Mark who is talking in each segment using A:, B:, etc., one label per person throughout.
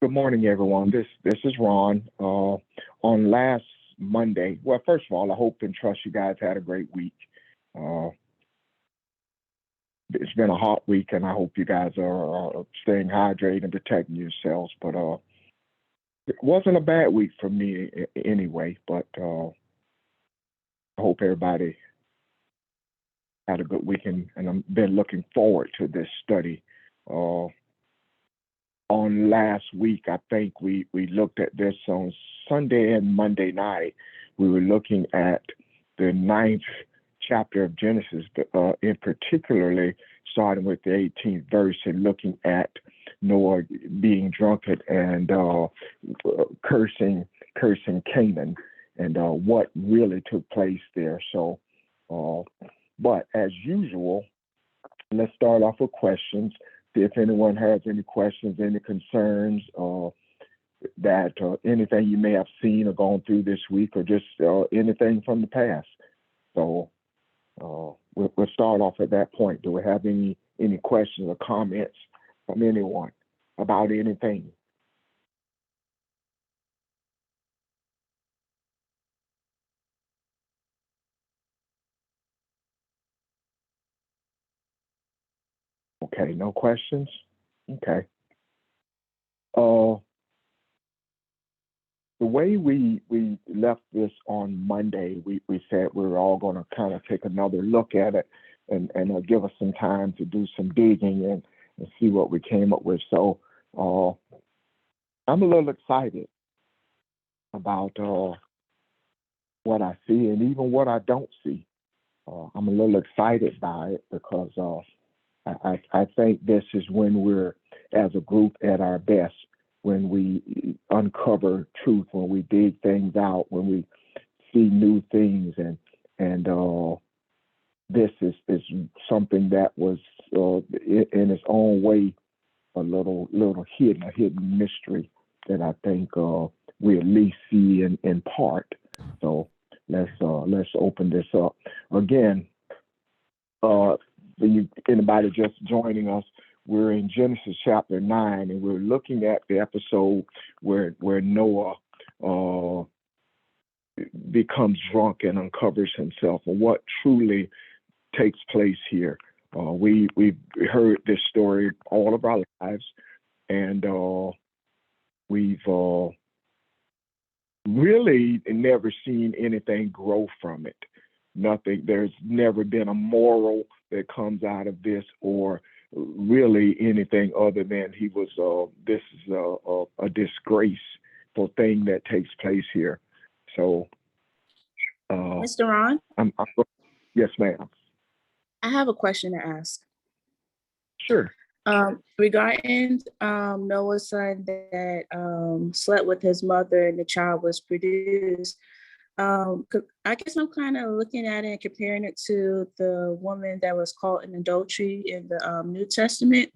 A: Good morning, everyone. This is Ron. On last Monday, well, first of all, I hope and trust you guys had a great week. Uh, it's been a hot week, and I hope you guys are staying hydrated and protecting yourselves. But it wasn't a bad week for me anyway. But I hope everybody had a good week, and I've been looking forward to this study. Uh, on last week, I think we looked at this on Sunday and Monday night. We were looking at the ninth chapter of Genesis, in particularly starting with the 18th verse and looking at Noah being drunken and cursing Canaan and what really took place there. So, uh, but as usual, let's start off with questions. See if anyone has any questions, any concerns, that anything you may have seen or gone through this week, or just anything from the past. So we'll start off at that point. Do we have any questions or comments from anyone about anything? Okay, no questions. Okay. Uh, the way we left this on Monday, we said we were all going to kind of take another look at it and give us some time to do some digging and see what we came up with. So uh, I'm a little excited about what I see and even what I don't see. I'm a little excited by it because I think this is when we're, as a group, at our best, when we uncover truth, when we dig things out, when we see new things, and this is something that was in its own way a little hidden, a hidden mystery that I think we at least see in part. So let's open this up again. Uh, for anybody just joining us, we're in Genesis chapter 9, and we're looking at the episode where Noah uh, becomes drunk and uncovers himself, and what truly takes place here. We've heard this story all of our lives, and we've really never seen anything grow from it. Nothing. There's never been a moral that comes out of this, or really anything other than he was. This is a disgraceful thing that takes place here. So, uh,
B: Mr. Ron,
A: I'm yes, ma'am.
B: I have a question to ask.
A: Sure.
B: Regarding Noah's son that slept with his mother and the child was produced, 'cause I guess I'm kind of looking at it and comparing it to the woman that was caught in adultery in the New Testament.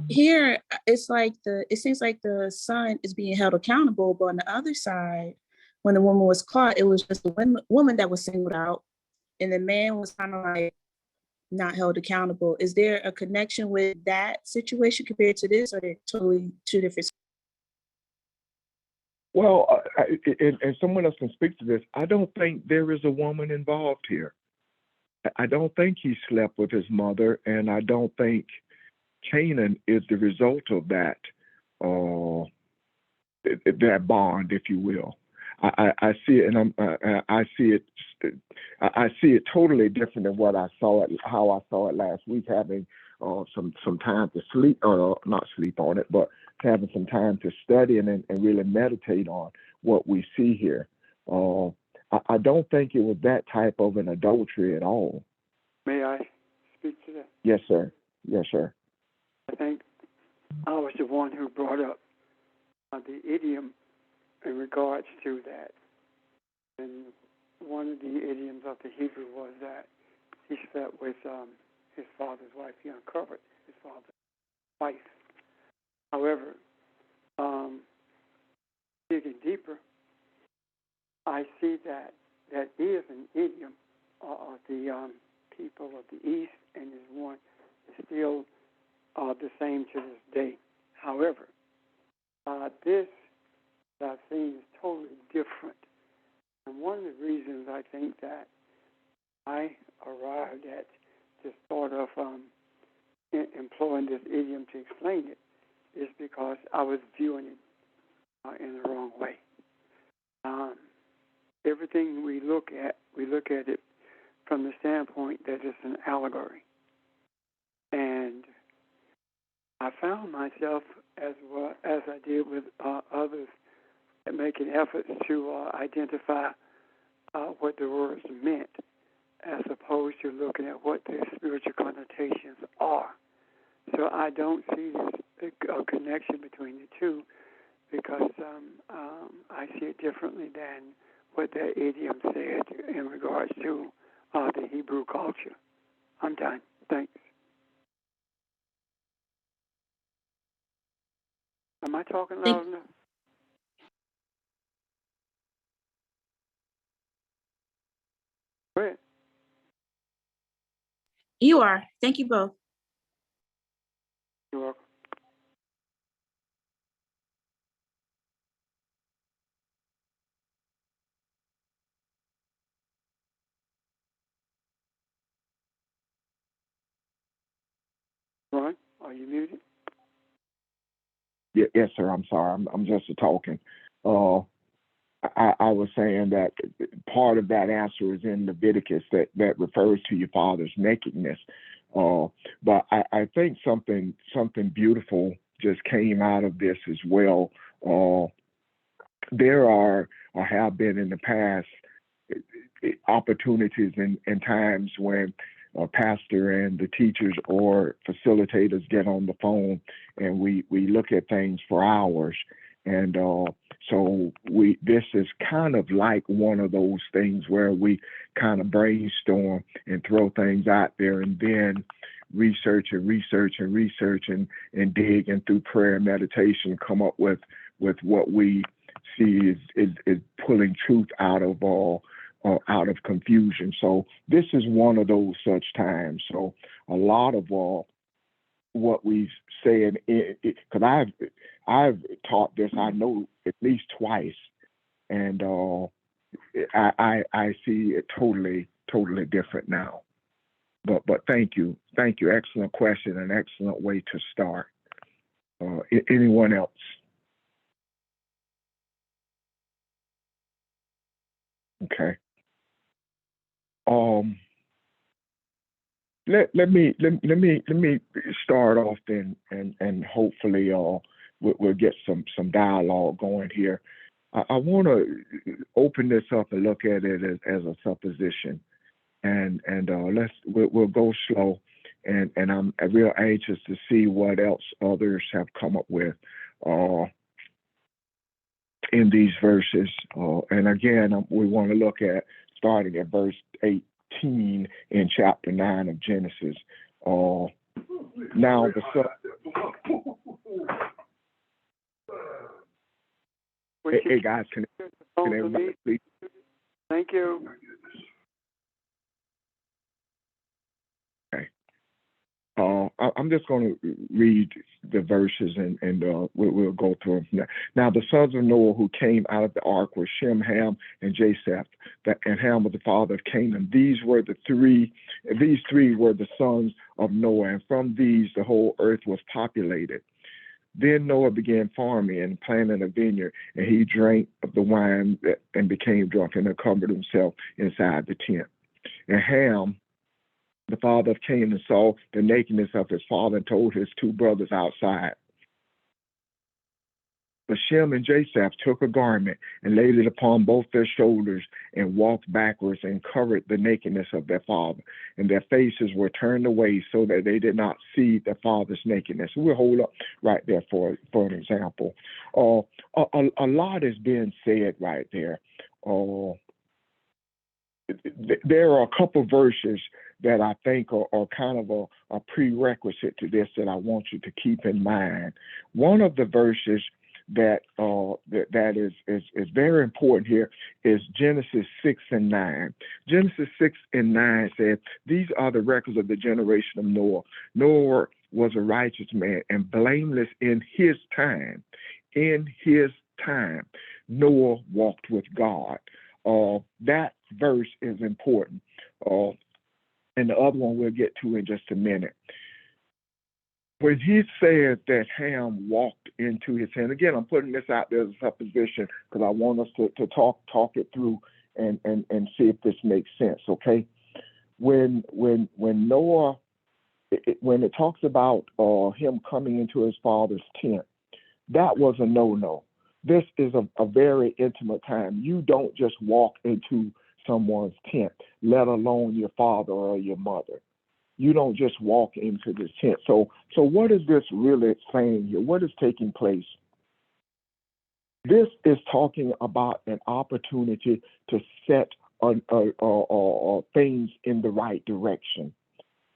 B: Here, it seems like the son is being held accountable, but on the other side, when the woman was caught, it was just the woman that was singled out, and the man was kind of like not held accountable. Is there a connection with that situation compared to this, or they're totally two different?
A: Well, and someone else can speak to this. I don't think there is a woman involved here. I don't think he slept with his mother, and I don't think Canaan is the result of uh, that bond, if you will. I see it, and I see it. I see it totally different than what I saw it, how I saw it last week. Having some time to sleep, or not sleep on it, but having some time to study and really meditate on what we see here. Uh, I don't think it was that type of an adultery at all.
C: May I speak to that?
A: Yes, sir. Yes, sir.
C: I think I was the one who brought up the idiom in regards to that. And one of the idioms of the Hebrew was that he slept with his father's wife. He uncovered his father's wife. However, um, digging deeper, I see that that is an idiom of the people of the East, and is one that's still the same to this day. However, employing this idiom to explain it is because I was viewing it in the wrong way. Everything we look at it from the standpoint that it's an allegory. And I found myself, as well as I did with others, making efforts to identify what the words meant, as opposed to looking at what the spiritual connotations are. So I don't see this a connection between the two, because I see it differently than what that idiom said in regards to the Hebrew culture. I'm done. Thanks. Am I talking loud enough? Go ahead.
B: You are. Thank you both.
C: You're welcome. Ron, are you muted?
A: Yes, sir. I'm sorry. I'm just talking. I was saying that part of that answer is in Leviticus that refers to your father's nakedness. But I think something beautiful just came out of this as well. There are or have been in the past opportunities and times when a pastor and the teachers or facilitators get on the phone and we look at things for hours. And so this is kind of like one of those things where we kind of brainstorm and throw things out there and then research and dig, and through prayer and meditation come up with what we see is pulling truth out of confusion. So this is one of those such times. So a lot of what we've said, because I've taught this, I know, at least twice, and I see it totally different now. But thank you, excellent question, an excellent way to start. Anyone else? Okay. Let me start off then, and hopefully we'll get some dialogue going here. I want to open this up and look at it as a supposition, and we'll go slow, and I'm real anxious to see what else others have come up with in these verses. And again, we want to look at starting at verse 18 in chapter 9 of Genesis. Now the hey guys, can everybody please?
C: Thank you.
A: Okay. I'm just going to read the verses and we'll go through them. Now the sons of Noah who came out of the ark were Shem, Ham, and Japheth. And Ham was the father of Canaan. These three were the sons of Noah, and from these the whole earth was populated. Then Noah began farming and planting a vineyard, and he drank of the wine and became drunk and covered himself inside the tent. And Ham, the father of Canaan, saw the nakedness of his father and told his two brothers outside. But Shem and Japheth took a garment and laid it upon both their shoulders and walked backwards and covered the nakedness of their father. And their faces were turned away so that they did not see their father's nakedness. We'll hold up right there for an example. A lot is being said right there. There are a couple verses that I think are kind of a prerequisite to this that I want you to keep in mind. One of the verses that is very important here is Genesis 6 and 9. Genesis 6 and 9 says, "These are the records of the generation of Noah. Noah was a righteous man and blameless in his time. In his time, Noah walked with God." That verse is important. And the other one we'll get to in just a minute. when he said that Ham walked into his hand, again, I'm putting this out there as a supposition because I want us to talk it through and see if this makes sense, okay? When Noah, when it talks about him coming into his father's tent, that was a no-no. This is a very intimate time. You don't just walk into someone's tent, let alone your father or your mother. You don't just walk into this tent. So what is this really saying here? What is taking place? This is talking about an opportunity to set things in the right direction.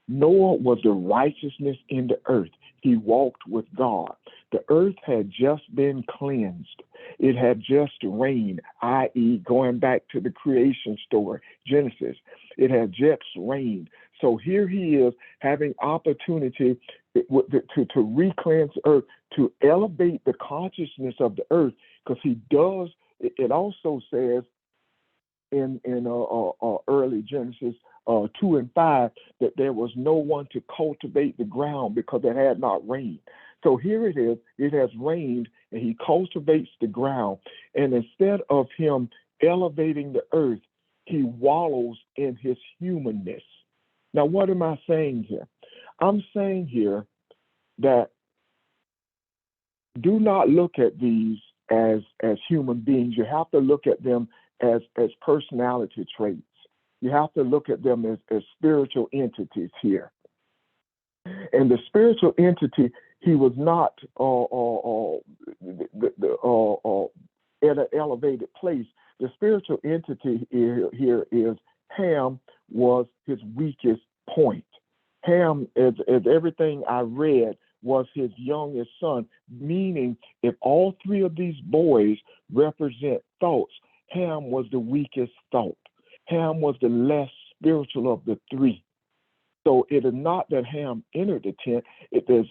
A: Noah was the righteousness in the earth. He walked with God. The earth had just been cleansed. It had just rained, i.e., going back to the creation story, Genesis. It had just rained. So here he is having opportunity to re-cleanse the earth, to elevate the consciousness of the earth, because he does. It also says in early Genesis 2 and 5 that there was no one to cultivate the ground because it had not rained. So here it is, it has rained, and he cultivates the ground. And instead of him elevating the earth, he wallows in his humanness. Now, what am I saying here? I'm saying here that do not look at these as human beings. You have to look at them as personality traits. You have to look at them as spiritual entities here. And the spiritual entity, he was not at an elevated place. The spiritual entity here is Ham was his weakest point. Ham, as everything I read, was his youngest son, meaning if all three of these boys represent thoughts, Ham was the weakest thought. Ham was the less spiritual of the three. So it is not that Ham entered the tent. It is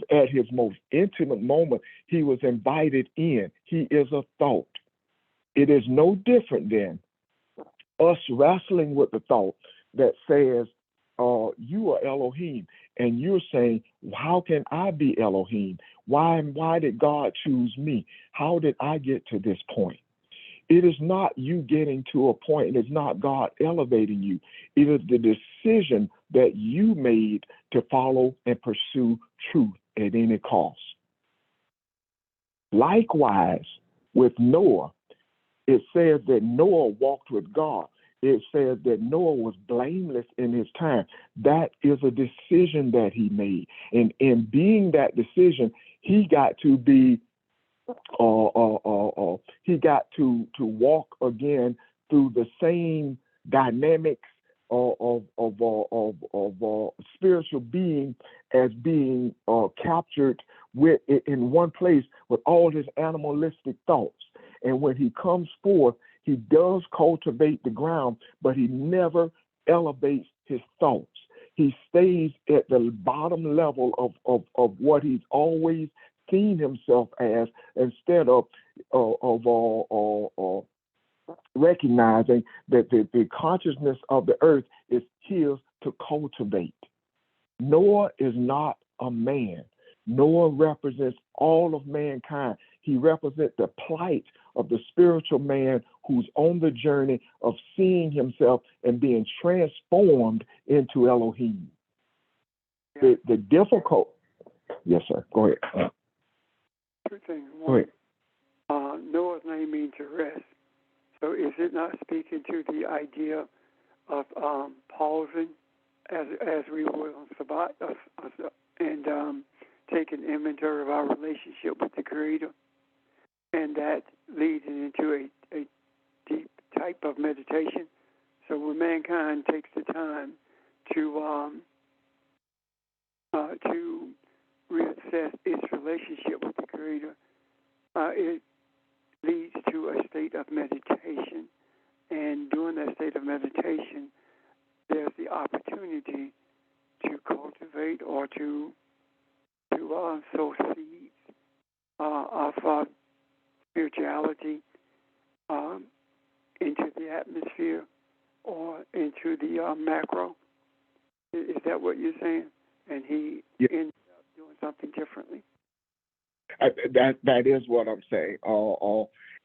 A: at his most intimate moment, he was invited in. He is a thought. It is no different than us wrestling with the thought that says, you are Elohim, and you're saying, how can I be Elohim? Why did God choose me? How did I get to this point? It is not you getting to a point. It is not God elevating you. It is the decision that you made to follow and pursue truth at any cost. Likewise, with Noah, it says that Noah walked with God. It says that Noah was blameless in his time. That is a decision that he made. And in being that decision, he got to be he got to walk again through the same dynamics of spiritual being as being captured in one place with all his animalistic thoughts. And when he comes forth, he does cultivate the ground, but he never elevates his thoughts. He stays at the bottom level of what he's always seen himself as, instead of recognizing that the consciousness of the earth is his to cultivate. Noah is not a man. Noah represents all of mankind. He represents the plight of the spiritual man who's on the journey of seeing himself and being transformed into Elohim. The difficult. Yes, sir. Go ahead.
C: Two things. One, Noah's name means to rest. So is it not speaking to the idea of pausing, as we would on Sabbath, and taking inventory of our relationship with the Creator? And that leads into a deep type of meditation. So when mankind takes the time to reassess its relationship with the Creator, it leads to a state of meditation. And during that state of meditation, there's the opportunity to cultivate or to sow seeds of spirituality into the atmosphere or into the macro. Is that what you're saying? And he ended up doing something
A: that is what I'm saying.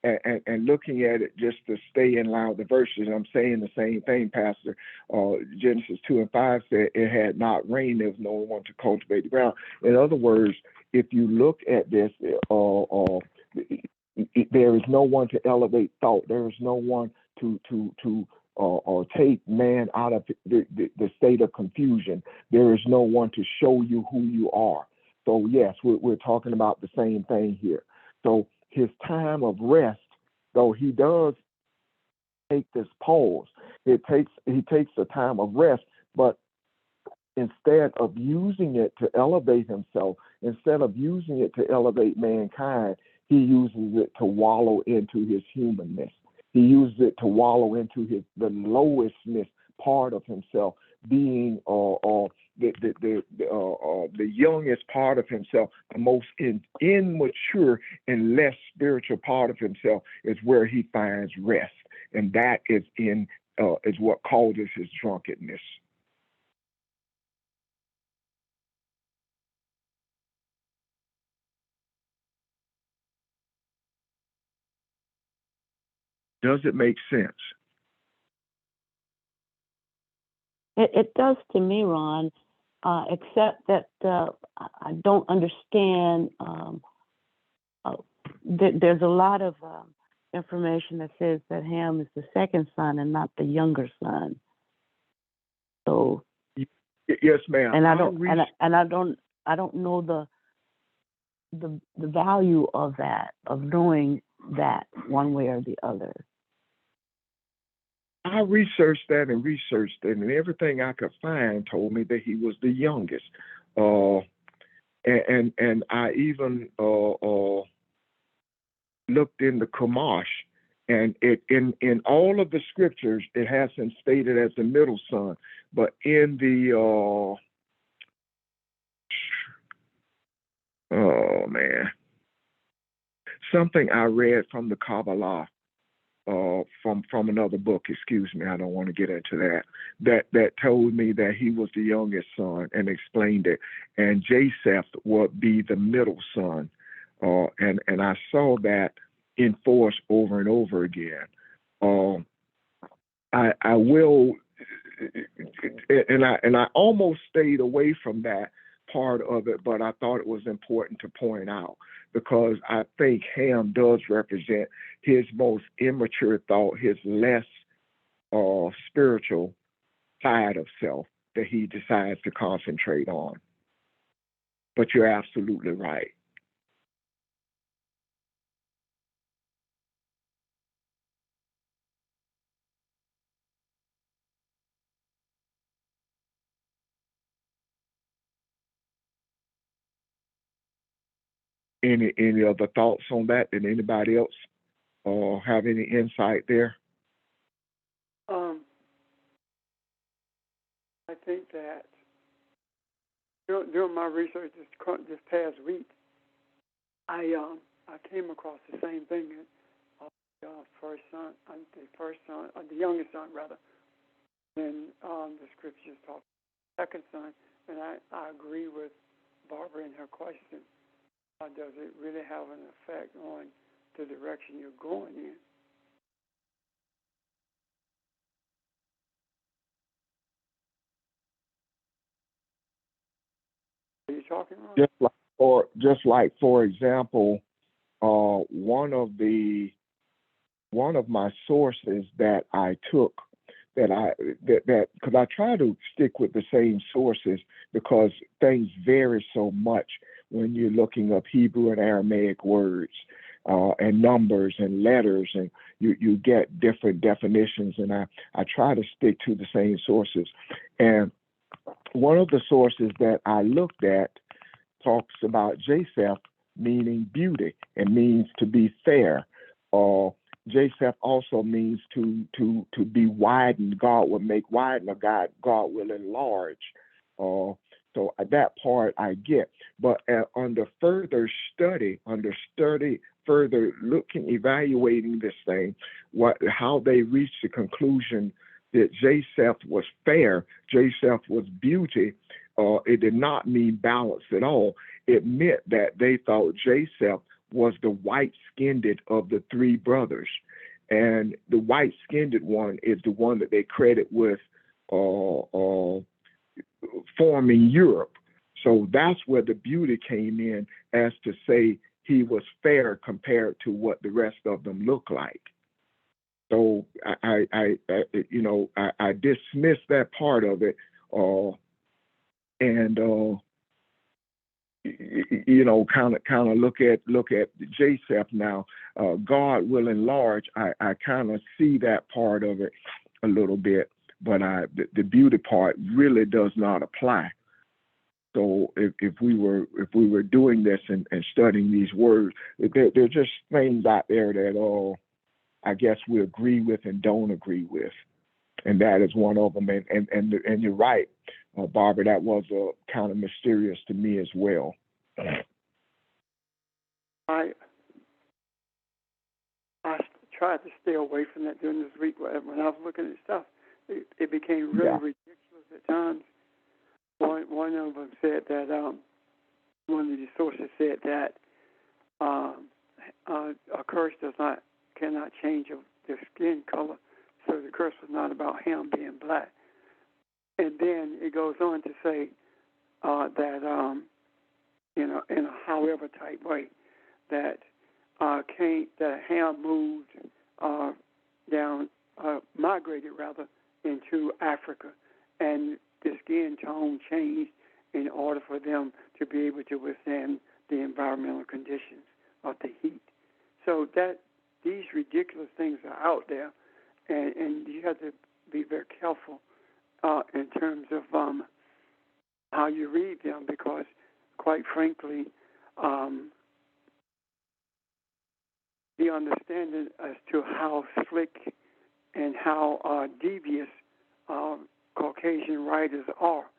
A: And looking at it just to stay in line with the verses, I'm saying the same thing, Pastor. Genesis 2:5 said it had not rained, there was no one to cultivate the ground. In other words, if you look at this, there is no one to elevate thought. There is no one to take man out of the state of confusion. There is no one to show you who you are. So yes, we're talking about the same thing here. So his time of rest, though he does take this pause, he takes a time of rest, but instead of using it to elevate himself, instead of using it to elevate mankind, he uses it to wallow into his humanness. He uses it to wallow into the lowestness part of himself, being the youngest part of himself, the most immature and less spiritual part of himself is where he finds rest, and that is what causes his drunkenness. Does it make sense?
D: It does to me, Ron, except that I don't understand. There's a lot of information that says that Ham is the second son and not the younger son. So
A: yes, ma'am.
D: And I don't know the value of that, of knowing that one way or the other.
A: I researched that, and everything I could find told me that he was the youngest. And I even looked in the Chumash, and in all of the scriptures, it has him stated as the middle son. But in the something I read from the Kabbalah, from another book, excuse me, I don't want to get into that told me that he was the youngest son and explained it, and Japheth would be the middle son, and I saw that enforced over and over again. I will, and I almost stayed away from that part of it, but I thought it was important to point out, because I think Ham does represent his most immature thought, his less spiritual side of self that he decides to concentrate on. But you're absolutely right. Any other thoughts on that? Did anybody else have any insight there?
C: I think that during my research this past week, I came across the same thing. The youngest son rather, and the scriptures talk second son, and I agree with Barbara in her question. Does it really have an effect on the direction you're going in? Are you talking about?
A: Just like for example, one of my sources that I took, that because I try to stick with the same sources, because things vary so much when you're looking up Hebrew and Aramaic words, and numbers and letters, and you get different definitions, and I try to stick to the same sources. And one of the sources that I looked at talks about Japheth meaning beauty, and means to be fair. Japheth also means to be widened. God will make widen, or God will enlarge. So that part I get. But under further study, further looking, evaluating this thing, how they reached the conclusion that Japheth was fair, Japheth was beauty, it did not mean balance at all. It meant that they thought Japheth was the white-skinned of the three brothers. And the white-skinned one is the one that they credit with forming Europe. So that's where the beauty came in, as to say he was fair compared to what the rest of them look like. So I dismiss that part of it, and kind of look at Japheth now. God will enlarge. I kind of see that part of it a little bit, but the beauty part really does not apply. So if we were doing this and studying these words, there are just things out there that I guess we agree with and don't agree with, and that is one of them. And you're right, Barbara. That was kind of mysterious to me as well.
C: I tried to stay away from that during this week. When I was looking at stuff, it became really ridiculous at times. One of them said that one of the sources said that a curse cannot change their skin color, so the curse was not about him being black. And then it goes on to say that in a however type way that Ham moved migrated rather into Africa, and the skin tone changed in order for them to be able to withstand the environmental conditions of the heat. So that these ridiculous things are out there, and you have to be very careful in terms of how you read them, because, quite frankly, the understanding as to how slick and how devious Caucasian writers are,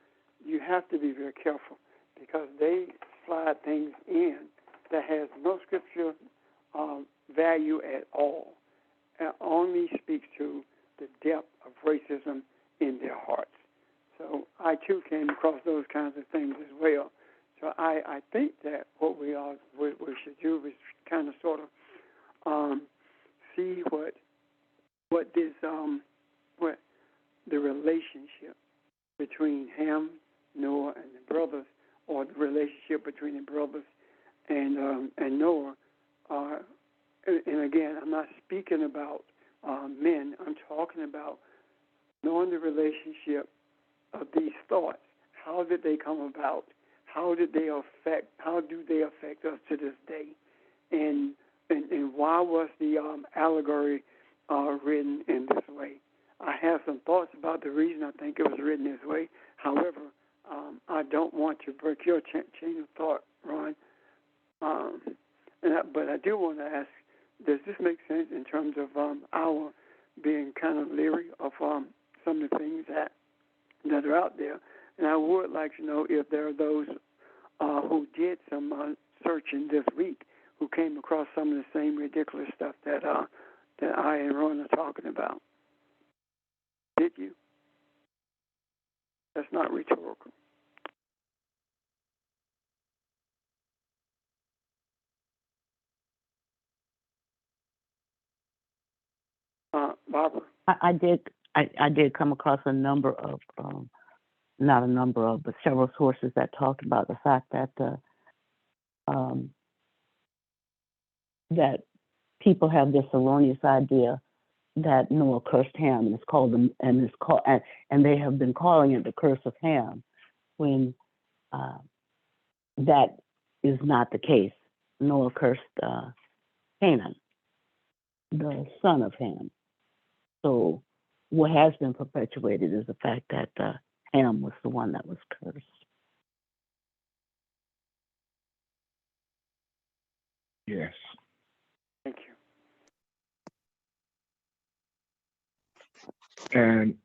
C: you have to be very careful, because they slide things in that has no scripture value at all, and only speaks to the depth of racism in their hearts. So I too came across those kinds of things as well. So I think that what we should do is kind of sort of see what the relationship between Ham, Noah, and the brothers, or the relationship between the brothers and Noah are. And again, I'm not speaking about men. I'm talking about knowing the relationship of these thoughts. How did they come about? How do they affect us to this day? And why was the allegory written in this way? I have some thoughts about the reason I think it was written this way. However, I don't want to break your chain of thought, Ron. But I do want to ask, does this make sense in terms of our being kind of leery of some of the things that are out there? And I would like to know if there are those who did some searching this week who came across some of the same ridiculous stuff that I and Ron are talking about. Did you? That's not rhetorical. Barbara?
D: I did come across a number of, not a number of, but several sources that talked about the fact that that people have this erroneous idea that Noah cursed Ham, and and they have been calling it the curse of Ham, when that is not the case. Noah cursed Canaan, the son of Ham. So what has been perpetuated is the fact that Ham was the one that was cursed.
A: Yes.
C: Thank you.
A: And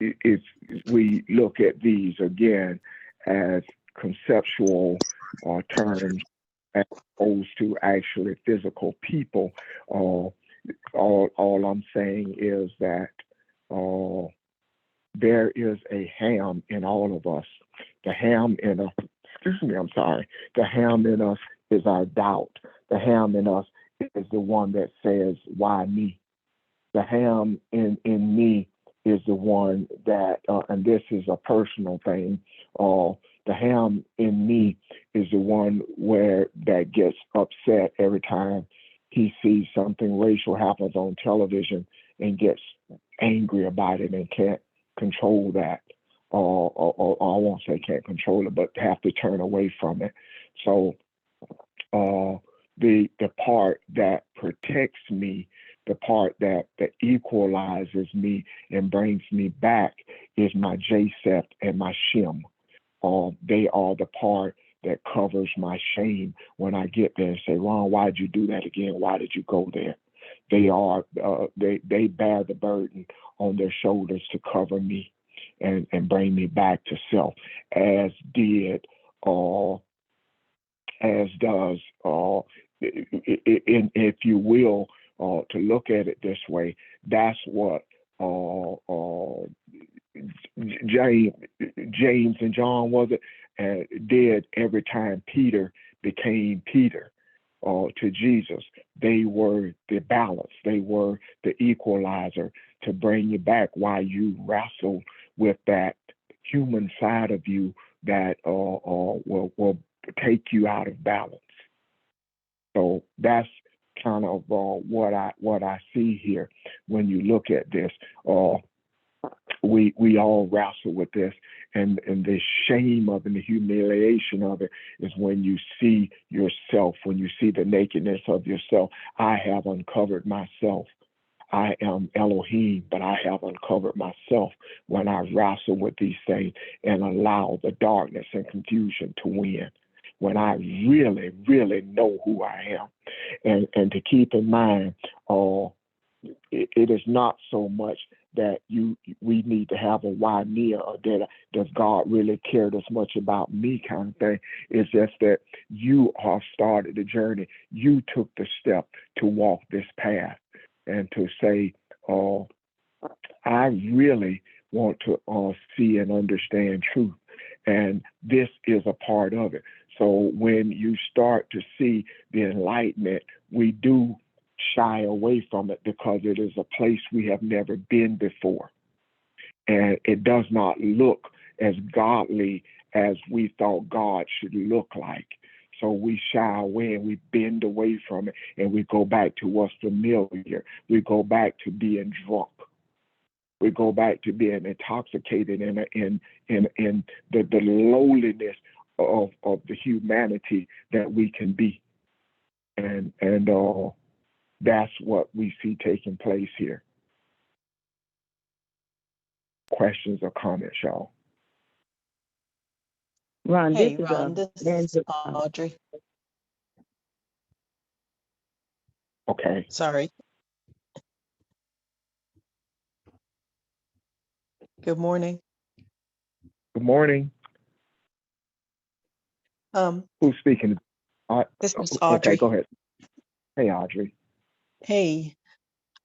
A: if we look at these again as conceptual terms as opposed to actually physical people, all I'm saying is that there is a Ham in all of us. The Ham in a excuse me, I'm sorry. The Ham in us is our doubt. The Ham in us is the one that says, why me? The Ham in me is the one that, and this is a personal thing, the Ham in me is the one that gets upset every time he sees something racial happens on television and gets angry about it and can't control that. Or I won't say can't control it, but have to turn away from it. So the part that protects me, the part that equalizes me and brings me back is my Japheth and my Shem. They are the part that covers my shame when I get there and say, Ron, why did you do that again? Why did you go there? They are they bear the burden on their shoulders to cover me and bring me back to self, as does if you will, to look at it this way, that's what James and John, was it, did every time Peter became Peter to Jesus. They were the balance. They were the equalizer to bring you back while you wrestle with that human side of you that will take you out of balance. So that's kind of what I see here when you look at this. We all wrestle with this, and the shame of it and the humiliation of it is when you see yourself, when you see the nakedness of yourself. I have uncovered myself. I am Elohim, but I have uncovered myself when I wrestle with these things and allow the darkness and confusion to win. When I really, really know who I am. And to keep in mind, it is not so much that we need to have a why me, or that does God really care this much about me kind of thing. It's just that you have started the journey. You took the step to walk this path and to say, I really want to see and understand truth. And this is a part of it. So when you start to see the enlightenment, we do shy away from it because it is a place we have never been before. And it does not look as godly as we thought God should look like. So we shy away and we bend away from it, and we go back to what's familiar. We go back to being drunk. We go back to being intoxicated in the lowliness of the humanity that we can be. And that's what we see taking place here. Questions or comments, y'all?
D: Ron,
E: Hey,
D: this
E: Ron, this is Audrey.
A: Okay.
E: Sorry. Good morning.
A: Good morning. Who's speaking?
E: This is Audrey.
A: Okay, go ahead. Hey, Audrey.
E: Hey,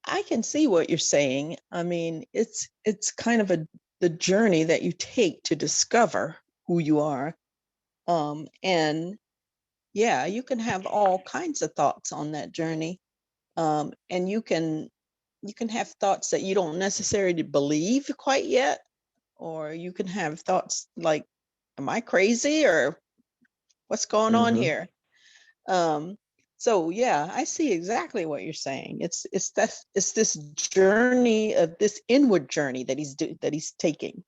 E: I can see what you're saying. I mean, it's kind of the journey that you take to discover who you are. And yeah, you can have all kinds of thoughts on that journey. And you can have thoughts that you don't necessarily believe quite yet, or you can have thoughts like, am I crazy, or what's going on here? So yeah, I see exactly what you're saying. It's this journey of this inward journey that he's taking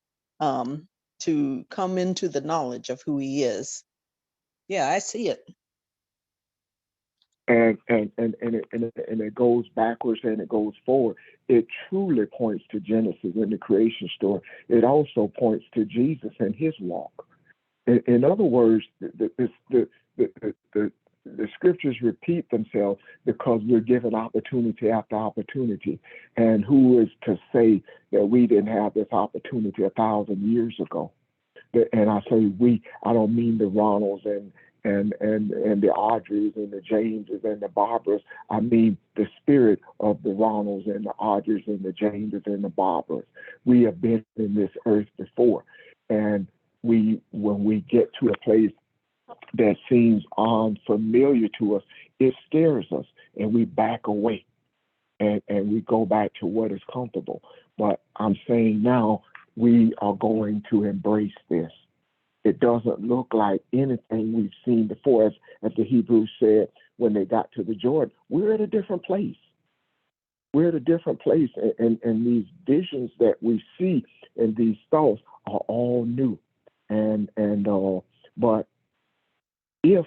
E: to come into the knowledge of who he is. Yeah, I see it.
A: And it goes backwards and it goes forward. It truly points to Genesis in the creation story. It also points to Jesus and his walk. In other words, the scriptures repeat themselves because we're given opportunity after opportunity. And who is to say that we didn't have this opportunity 1,000 years ago? And I say we, I don't mean the Ronalds and the Audreys and the Jameses and the Barbaras. I mean the spirit of the Ronalds and the Audreys and the Jameses and the Barbaras. We have been in this earth before. And when we get to a place that seems unfamiliar to us, it scares us and we back away and we go back to what is comfortable. But I'm saying now we are going to embrace this. It doesn't look like anything we've seen before. As the Hebrews said when they got to the Jordan, we're at a different place. We're at a different place, and these visions that we see and these thoughts are all new. But if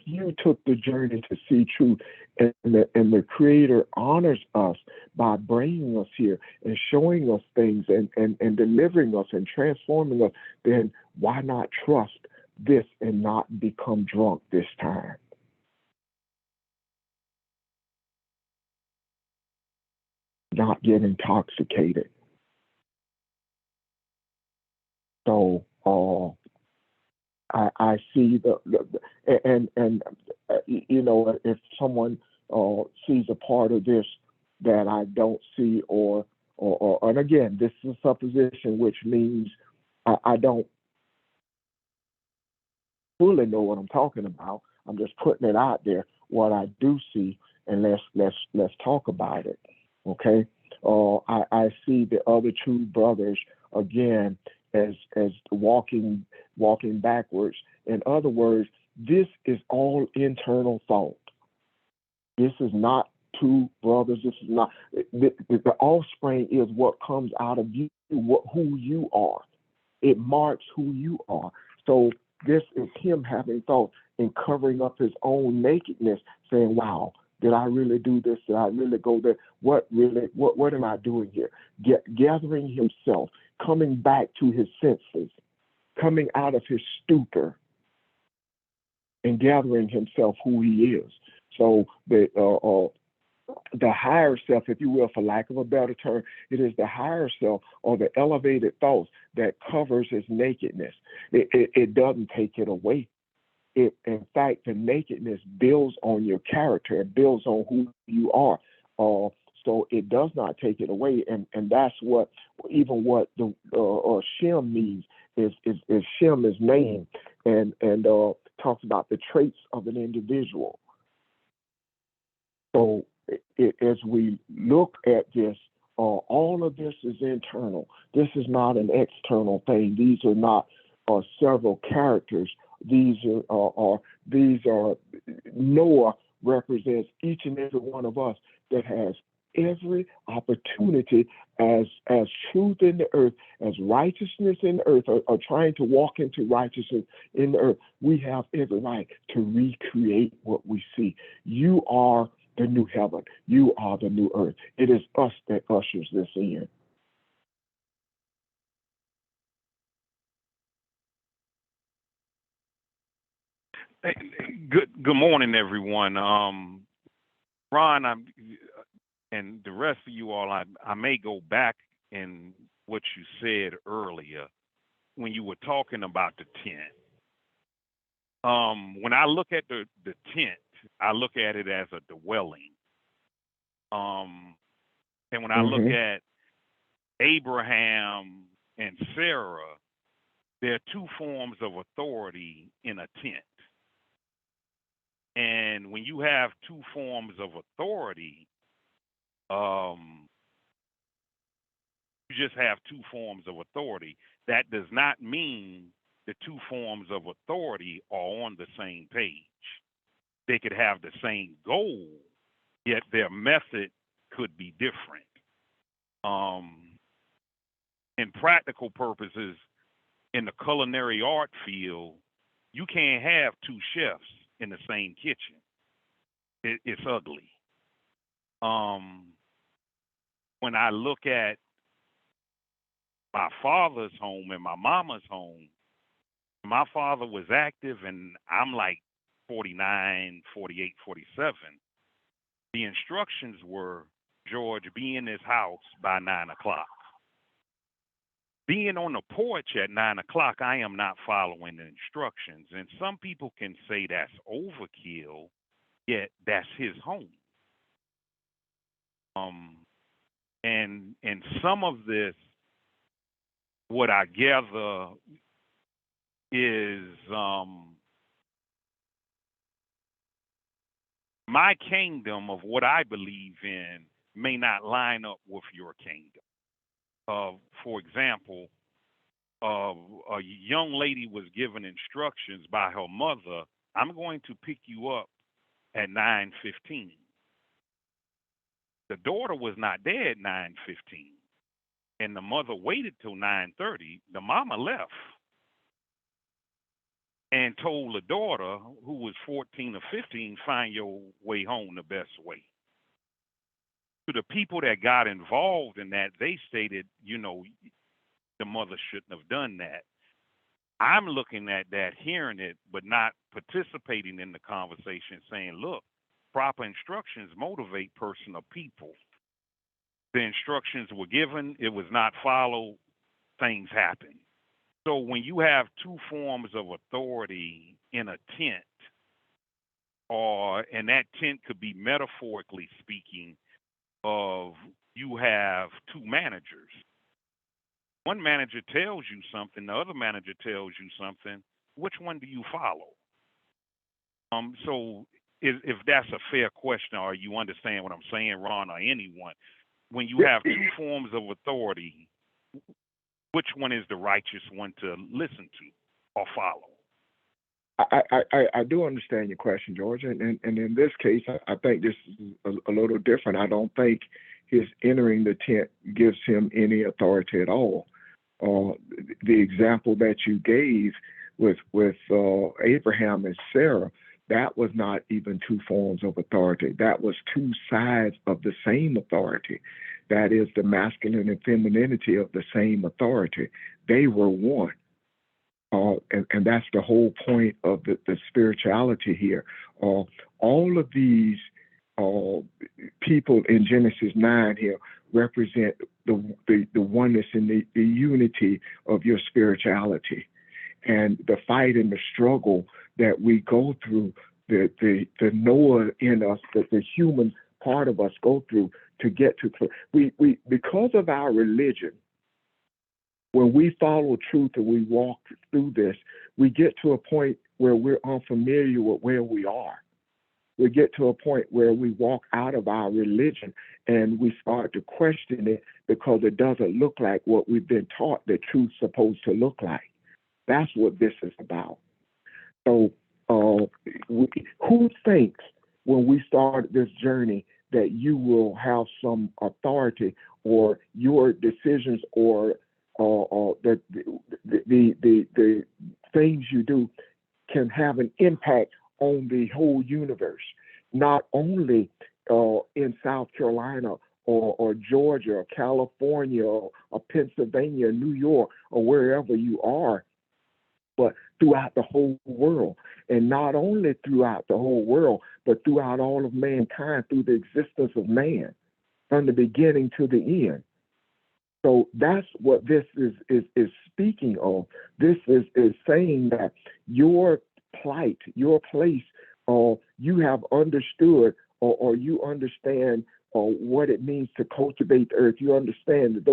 A: you took the journey to see truth, and the Creator honors us by bringing us here and showing us things and delivering us and transforming us, then why not trust this and not become drunk this time? Not get intoxicated. So I see if someone sees a part of this that I don't see, or and again, this is a supposition, which means I don't fully know what I'm talking about. I'm just putting it out there, what I do see, and let's talk about it. Okay. I see the other two brothers again as walking backwards. In other words, this is all internal thought. This is not two brothers. This is not the offspring is what comes out of you, who you are. It marks who you are. So this is him having thought and covering up his own nakedness, saying, wow, did I really do this? Did I really go there? What am I doing here? Gathering himself, coming back to his senses, coming out of his stupor, and gathering himself who he is. So the higher self, if you will, for lack of a better term, it is the higher self or the elevated thoughts that covers his nakedness. It doesn't take it away. In fact, the nakedness builds on your character. It builds on who you are. So it does not take it away. And that's what the Shem means is Shem is name and talks about the traits of an individual. So as we look at this, all of this is internal. This is not an external thing. These are not several characters. These are Noah represents each and every one of us that has every opportunity as truth in the earth, as righteousness in the earth, or trying to walk into righteousness in the earth. We have every right to recreate what we see. You are the new heaven. You are the new earth. It is us that ushers this in.
F: Good morning, everyone. Ron, and the rest of you all, I may go back in what you said earlier when you were talking about the tent. When I look at the tent, I look at it as a dwelling. And when I look at Abraham and Sarah, there are two forms of authority in a tent. And when you have two forms of authority, you just have two forms of authority. That does not mean the two forms of authority are on the same page. They could have the same goal, yet their method could be different. In practical purposes, in the culinary art field, you can't have two chefs in the same kitchen. It's ugly. When I look at my father's home and my mama's home, my father was active and I'm like 49, 48, 47. The instructions were, George, be in this house by 9 o'clock. Being on the porch at 9 o'clock, I am not following the instructions. And some people can say that's overkill, yet that's his home. And some of this, what I gather is my kingdom of what I believe in may not line up with your kingdom. For example, a young lady was given instructions by her mother, I'm going to pick you up at 9:15. The daughter was not there at 9:15, and the mother waited till 9:30. The mama left and told the daughter, who was 14 or 15, find your way home the best way. To the people that got involved in that, they stated, the mother shouldn't have done that. I'm looking at that, hearing it, but not participating in the conversation, saying, look, proper instructions motivate person or people. The instructions were given, it was not followed, things happen. So when you have two forms of authority in a tent, and that tent could be metaphorically speaking of you have two managers. One manager tells you something, the other manager tells you something. Which one do you follow? So if that's a fair question, or you understand what I'm saying, Ron, or anyone, when you have two forms of authority, which one is the righteous one to listen to or follow?
A: I do understand your question, George, and in this case, I think this is a little different. I don't think his entering the tent gives him any authority at all. The example that you gave with Abraham and Sarah, that was not even two forms of authority. That was two sides of the same authority. That is the masculine and femininity of the same authority. They were one. And that's the whole point of the spirituality here. All of these people in Genesis 9 here represent the oneness and the unity of your spirituality, and the fight and the struggle that we go through, the Noah in us, that the human part of us go through to get to we because of our religion. When we follow truth and we walk through this, we get to a point where we're unfamiliar with where we are. We get to a point where we walk out of our religion and we start to question it because it doesn't look like what we've been taught that truth's supposed to look like. That's what this is about. So who thinks when we start this journey that you will have some authority, or your decisions or the things you do can have an impact on the whole universe, not only in South Carolina or Georgia or California or Pennsylvania, New York, or wherever you are, but throughout the whole world. And not only throughout the whole world, but throughout all of mankind, through the existence of man, from the beginning to the end. So that's what this is speaking of. This is saying that your plight, your place, you have understood, or you understand what it means to cultivate the earth. You understand that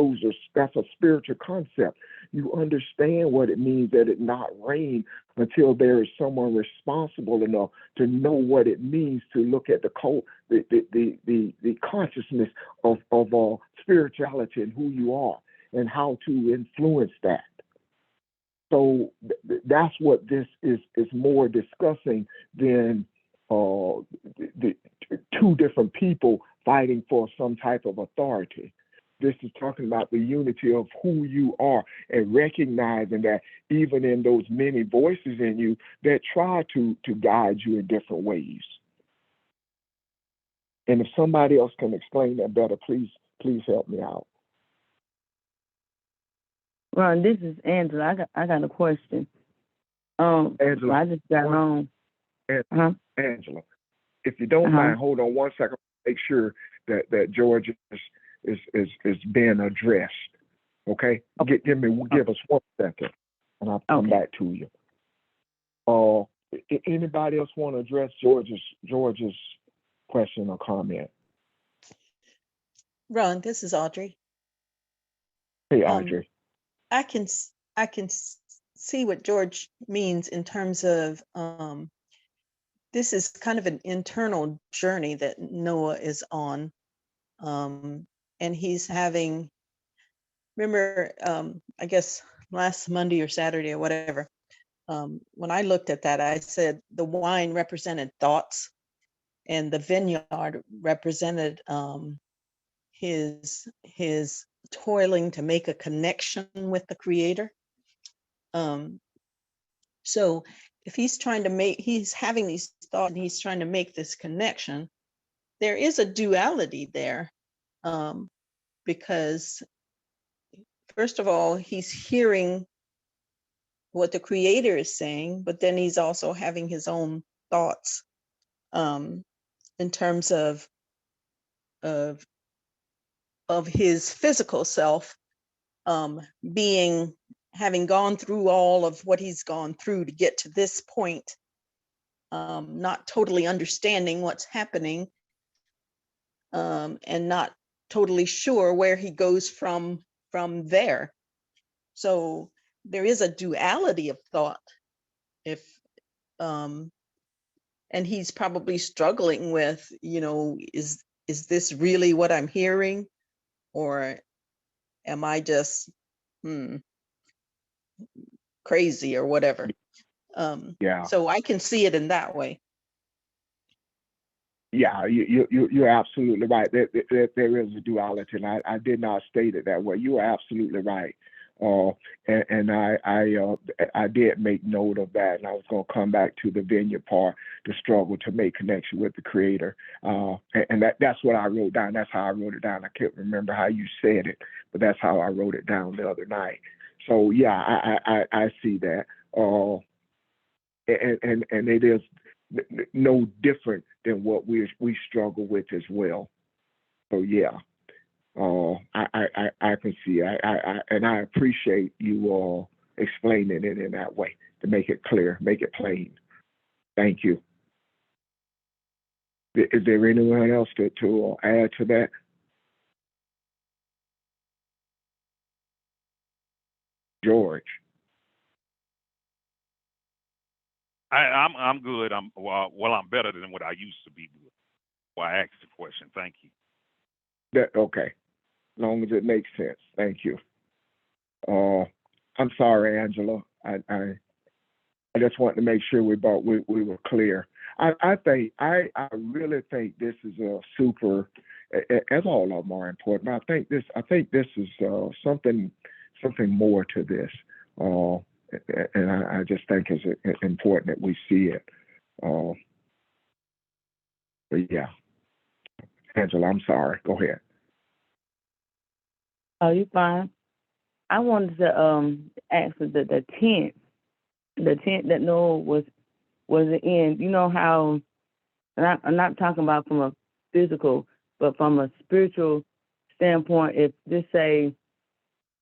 A: that's a spiritual concept. You understand what it means that it not rain until there is someone responsible enough to know what it means to look at the consciousness of spirituality and who you are and how to influence that. So that's what this is more discussing than the two different people fighting for some type of authority. This is talking about the unity of who you are and recognizing that even in those many voices in you that try to guide you in different ways. And if somebody else can explain that better, please help me out.
D: Ron, this is Angela. I got a question.
A: Angela,
D: I just got on.
A: Angela, if you don't mind, hold on 1 second. Make sure that George is being addressed. Okay? Give us 1 second, and I'll come back to you. Anybody else want to address George's question or comment?
E: Ron, this is Audrey.
A: Hey, Audrey.
E: I can see what George means in terms of this is kind of an internal journey that Noah is on. And he's having, remember, I guess last Monday or Saturday or whatever, when I looked at that, I said the wine represented thoughts and the vineyard represented his toiling to make a connection with the Creator. So if he's he's having these thoughts and he's trying to make this connection, there is a duality there, because first of all, he's hearing what the Creator is saying, but then he's also having his own thoughts, in terms of his physical self, having gone through all of what he's gone through to get to this point, not totally understanding what's happening, and not totally sure where he goes from there. So there is a duality of thought. If and he's probably struggling with, is this really what I'm hearing, or am I just crazy or whatever?
A: Yeah.
E: So I can see it in that way.
A: Yeah, you're absolutely right. There is a duality, and I did not state it that way. You are absolutely right. And I did make note of that, and I was going to come back to the vineyard part, the struggle to make connection with the Creator, and that's what I wrote down. That's how I wrote it down. I can't remember how you said it, but that's how I wrote it down the other night. So yeah, I see that, and it is no different than what we struggle with as well. So yeah, I can see. And I appreciate you explaining it in that way to make it clear, make it plain. Thank you. Is there anyone else to add to that? George.
F: I'm good. I'm better than what I used to be. Well, I asked the question. Thank you.
A: Okay. As long as it makes sense. Thank you. I'm sorry, Angela. I just want to make sure we were clear. I really think this is a super, as all of them are important. But I think this is something more to this. And I just think it's important that we see it. But yeah, Angela, I'm sorry. Go ahead.
D: Oh, you fine. I wanted to ask the tent that Noah was in. You know how, and I'm not talking about from a physical, but from a spiritual standpoint. If just say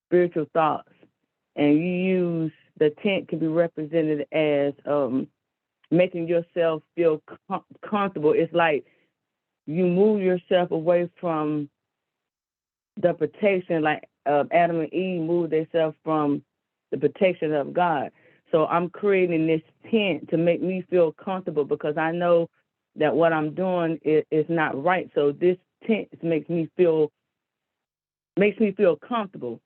D: spiritual thoughts, and you use the tent can be represented as making yourself feel comfortable. It's like you move yourself away from the protection, like Adam and Eve moved themselves from the protection of God. So I'm creating this tent to make me feel comfortable because I know that what I'm doing is not right. So this tent makes me feel comfortable.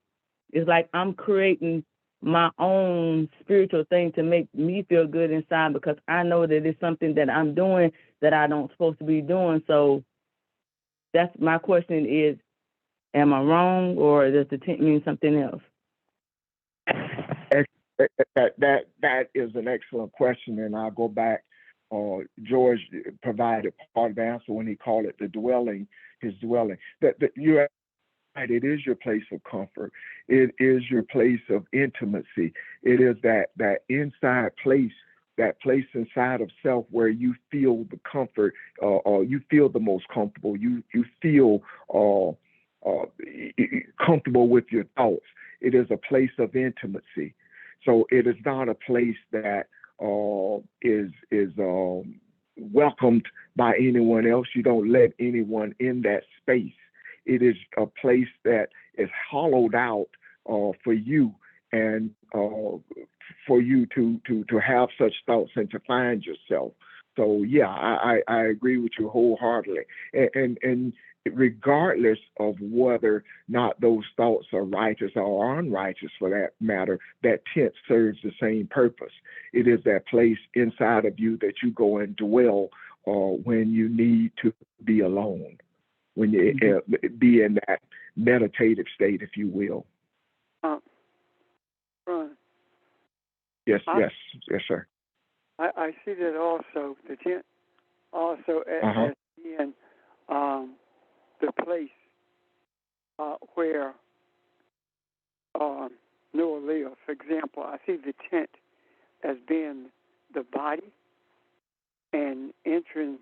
D: It's like I'm creating my own spiritual thing to make me feel good inside because I know that it's something that I'm doing that I don't supposed to be doing. So that's my question is, am I wrong, or does the tent mean something else?
A: That is an excellent question, and I'll go back. George provided part of the answer when he called it the dwelling, his dwelling. That you're right. It is your place of comfort. It is your place of intimacy. It is that inside place, that place inside of self where you feel the comfort, or you feel the most comfortable. You feel comfortable with your thoughts. It is a place of intimacy. So it is not a place that is welcomed by anyone else. You don't let anyone in that space. It is a place that is hollowed out for you and for you to have such thoughts and to find yourself. So yeah, I agree with you wholeheartedly. And regardless of whether or not those thoughts are righteous or unrighteous for that matter, that tent serves the same purpose. It is that place inside of you that you go and dwell when you need to be alone, when you be in that meditative state, if you will.
C: Ron,
A: Yes, yes, sir.
C: I see that also, the tent also
A: Uh-huh.
C: as being the place where Noah lived. For example, I see the tent as being the body, and entering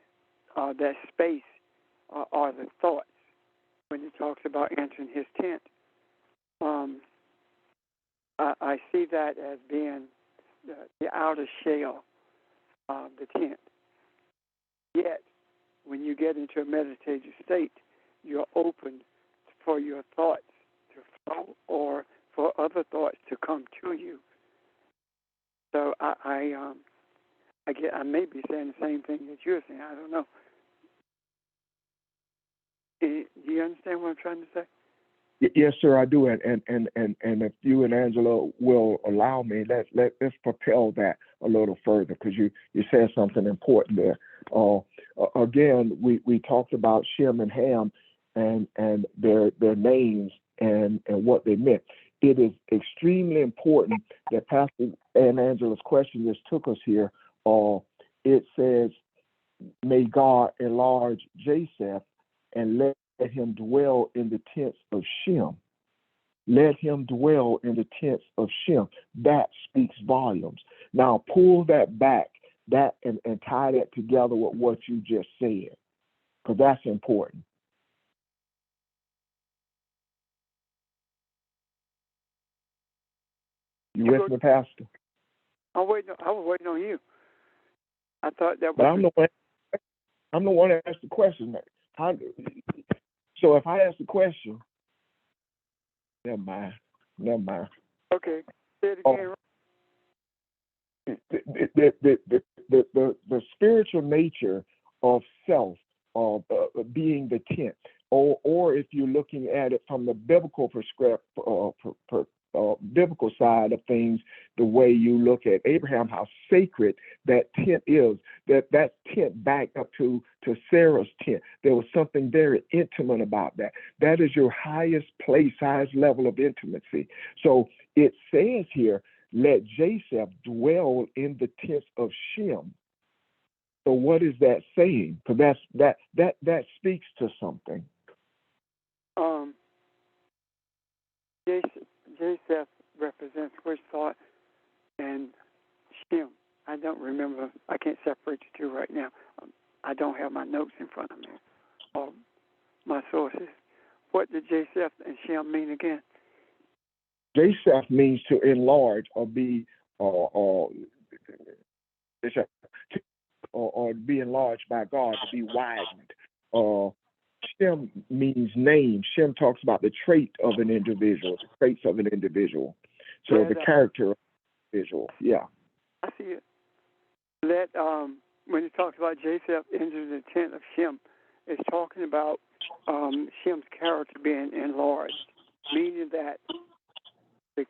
C: that space are the thoughts. When he talks about entering his tent, I see that as being the outer shell of the tent. Yet, when you get into a meditative state, you're open for your thoughts to flow or for other thoughts to come to you. So I may be saying the same thing that you're saying. I don't know. Do you understand what I'm trying to say?
A: Yes, sir, I do. And if you and Angela will allow me, let's propel that a little further, because you said something important there. Again, we talked about Shem and Ham and their names and what they meant. It is extremely important that Pastor and Angela's question just took us here. It says, "May God enlarge Japheth and let him dwell in the tents of Shem." Let him dwell in the tents of Shem. That speaks volumes. Now pull that back, and tie that together with what you just said, because that's important. You with me, Pastor?
C: I was waiting on you. I thought that was.
A: But I'm the one that asked the question. So if I ask the question, never mind.
C: Okay. Say it again.
A: The spiritual nature of self, of being the tent, or if you're looking at it from the biblical biblical side of things, the way you look at Abraham, how sacred that tent is, that tent backed up to Sarah's tent. There was something very intimate about that. That is your highest place, highest level of intimacy. So it says here, let Japheth dwell in the tents of Shem. So what is that saying? Because that speaks to something.
C: Japheth represents which thought, and Shem. I don't remember. I can't separate the two right now. I don't have my notes in front of me or my sources. What did Japheth and Shem mean again?
A: Japheth means to enlarge or be or be enlarged by God, to be widened. Shem means name. Shem talks about the trait of an individual, the traits of an individual. So the character of an individual. Yeah.
C: I see it. When he talks about Japheth entering the tent of Shem, it's talking about Shem's character being enlarged, meaning that the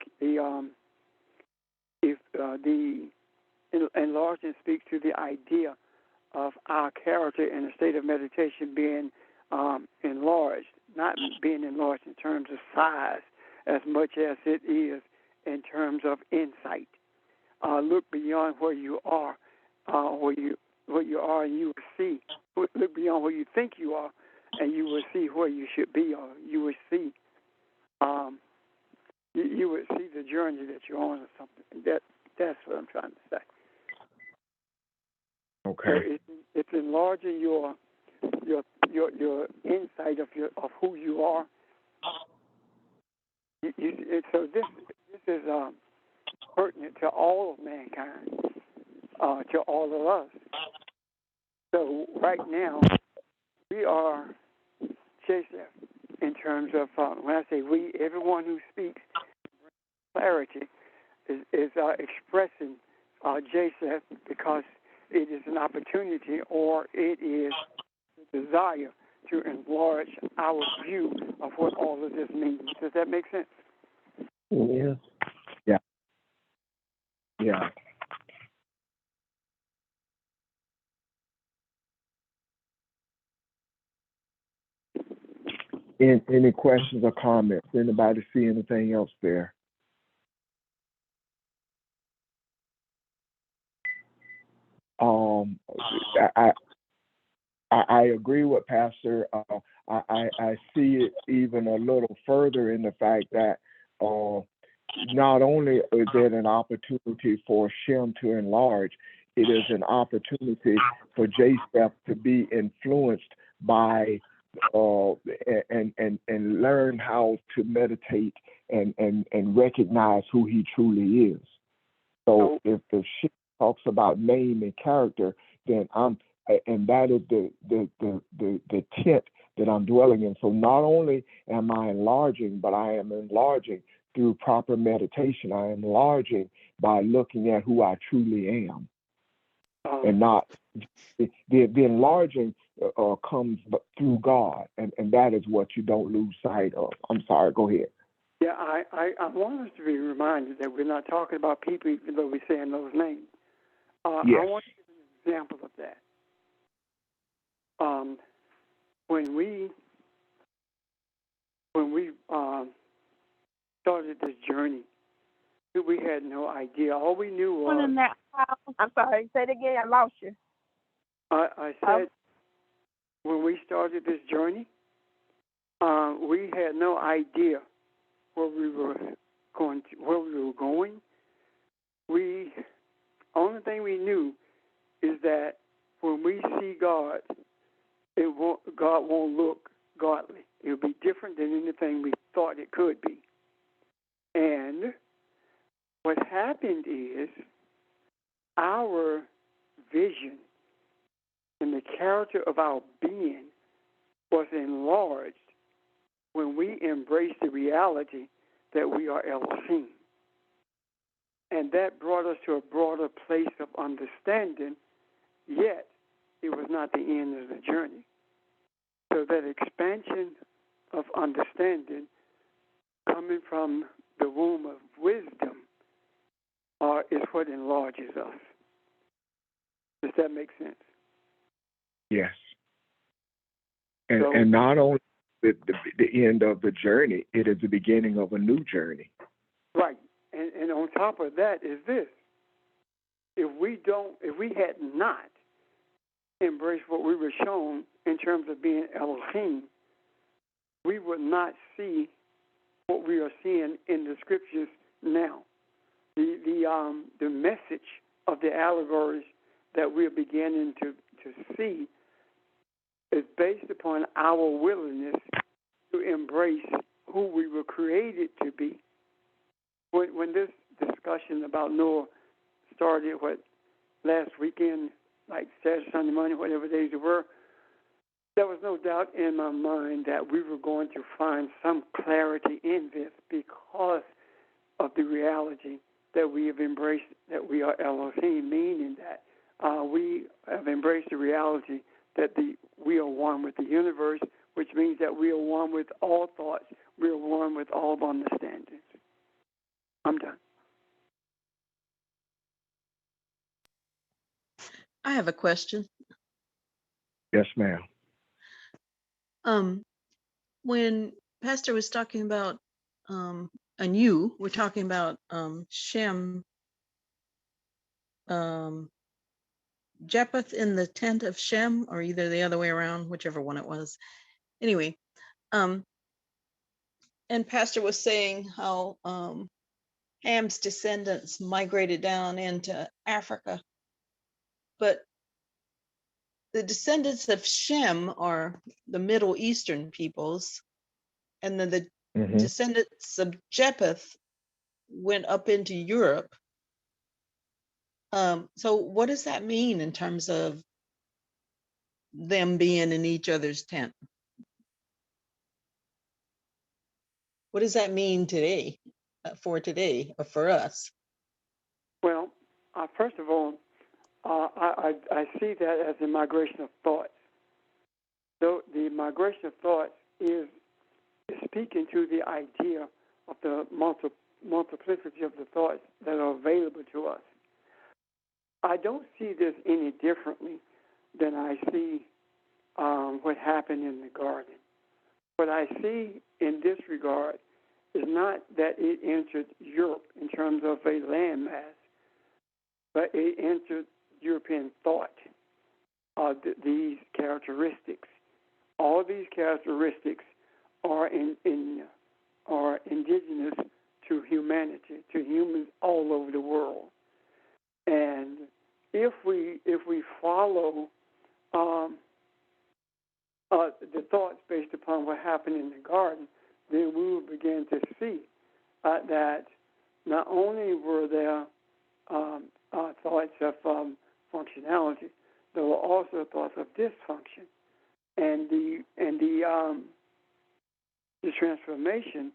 C: enlargement speaks to the idea of our character in a state of meditation being enlarged, not being enlarged in terms of size as much as it is in terms of insight. Look beyond where you are, and you will see. Look beyond where you think you are, and you will see where you should be, or you will see. You would see the journey that you're on, or something. That's what I'm trying to say.
A: Okay.
C: So it's enlarging your insight of who you are. So this is pertinent to all of mankind, to all of us. So right now we are Japheth in terms of when I say we, everyone who speaks clarity is expressing Japheth, because it is an opportunity or it is the desire to enlarge our view of what all of this means. Does that make sense?
A: Yeah. Yeah. Yeah. Any questions or comments? Anybody see anything else there? Um, I agree with Pastor. I see it even a little further in the fact that not only is it an opportunity for Shem to enlarge, it is an opportunity for Japheth to be influenced by and learn how to meditate and recognize who he truly is. So if Shem talks about name and character, then and that is the tent that I'm dwelling in. So not only am I enlarging, but I am enlarging through proper meditation. I am enlarging by looking at who I truly am, and not the enlarging comes through God, and that is what you don't lose sight of. I'm sorry. Go ahead.
C: Yeah, I want us to be reminded that we're not talking about people, even though we're saying those names.
A: Yes.
C: I want to give an example of that. When we started this journey, we had no idea. All we knew was.
G: I'm sorry. Say it again. I lost you.
C: I said when we started this journey, we had no idea where we were going. Only thing we knew is that when we see God, God won't look godly. It'll be different than anything we thought it could be. And what happened is our vision and the character of our being was enlarged when we embraced the reality that we are Elohim. And that brought us to a broader place of understanding, yet it was not the end of the journey. So that expansion of understanding coming from the womb of wisdom is what enlarges us. Does that make sense?
A: Yes. And not only the end of the journey, it is the beginning of a new journey.
C: Right. And on top of that is this. If we had not embraced what we were shown in terms of being Elohim, we would not see what we are seeing in the scriptures now. The message of the allegories that we're beginning to see is based upon our willingness to embrace who we were created to be. When this discussion about Noah started, last weekend, like Saturday, Sunday, Monday, whatever days it were, there was no doubt in my mind that we were going to find some clarity in this because of the reality that we have embraced, that we are Elohim, meaning that we have embraced the reality that we are one with the universe, which means that we are one with all thoughts, we are one with all understandings. I'm done.
E: I have a question.
A: Yes, ma'am.
E: When Pastor was talking about, and you were talking about Shem, Japheth in the tent of Shem, or either the other way around, whichever one it was. Anyway, and Pastor was saying how Ham's descendants migrated down into Africa, but the descendants of Shem are the Middle Eastern peoples, and then the descendants of Japheth went up into Europe. So what does that mean in terms of them being in each other's tent? What does that mean today, for today, or for us?
C: Well, first of all, I I see that as a migration of thoughts. So the migration of thoughts is speaking to the idea of the multiplicity of the thoughts that are available to us. I don't see this any differently than I see what happened in the garden. What I see in this regard is not that it entered Europe in terms of a landmass, but it entered European thought. These characteristics, all these characteristics are are indigenous to humanity, to humans all over the world. And if we follow the thoughts based upon what happened in the garden, then we will begin to see that not only were there thoughts of functionality, there were also thoughts of dysfunction, and the transformation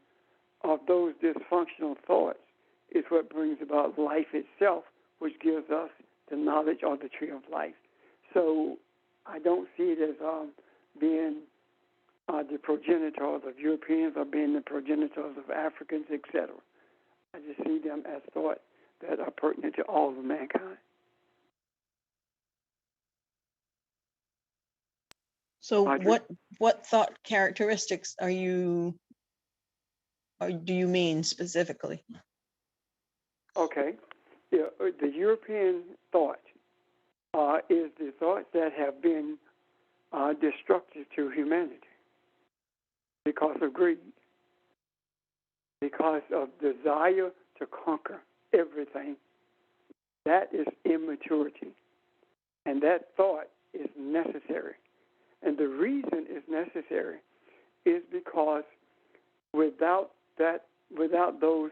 C: of those dysfunctional thoughts is what brings about life itself, which gives us the knowledge of the tree of life. So I don't see it as being the progenitors of Europeans or being the progenitors of Africans, etc. I just see them as thoughts that are pertinent to all of mankind.
E: So
C: Audrey?
E: what thought characteristics do you mean specifically?
C: Okay. Yeah, the European thought is the thoughts that have been destructive to humanity because of greed, because of desire to conquer everything. That is immaturity. And that thought is necessary. And the reason it's necessary is because without those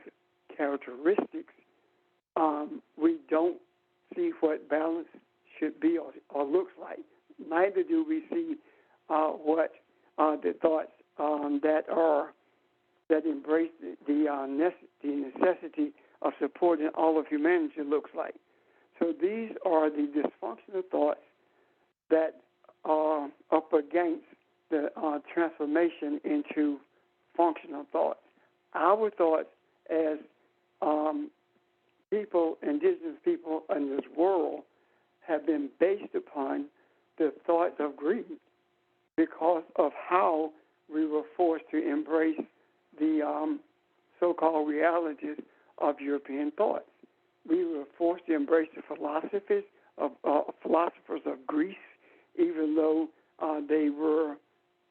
C: characteristics, we don't see what balance should be or looks like. Neither do we see what the thoughts that embrace the necessity of supporting all of humanity looks like. So these are the dysfunctional thoughts that are up against the transformation into functional thoughts. Our thoughts as people, indigenous people in this world, have been based upon the thoughts of greed because of how we were forced to embrace the so-called realities of European thoughts. We were forced to embrace the philosophies of philosophers of Greece, even though they were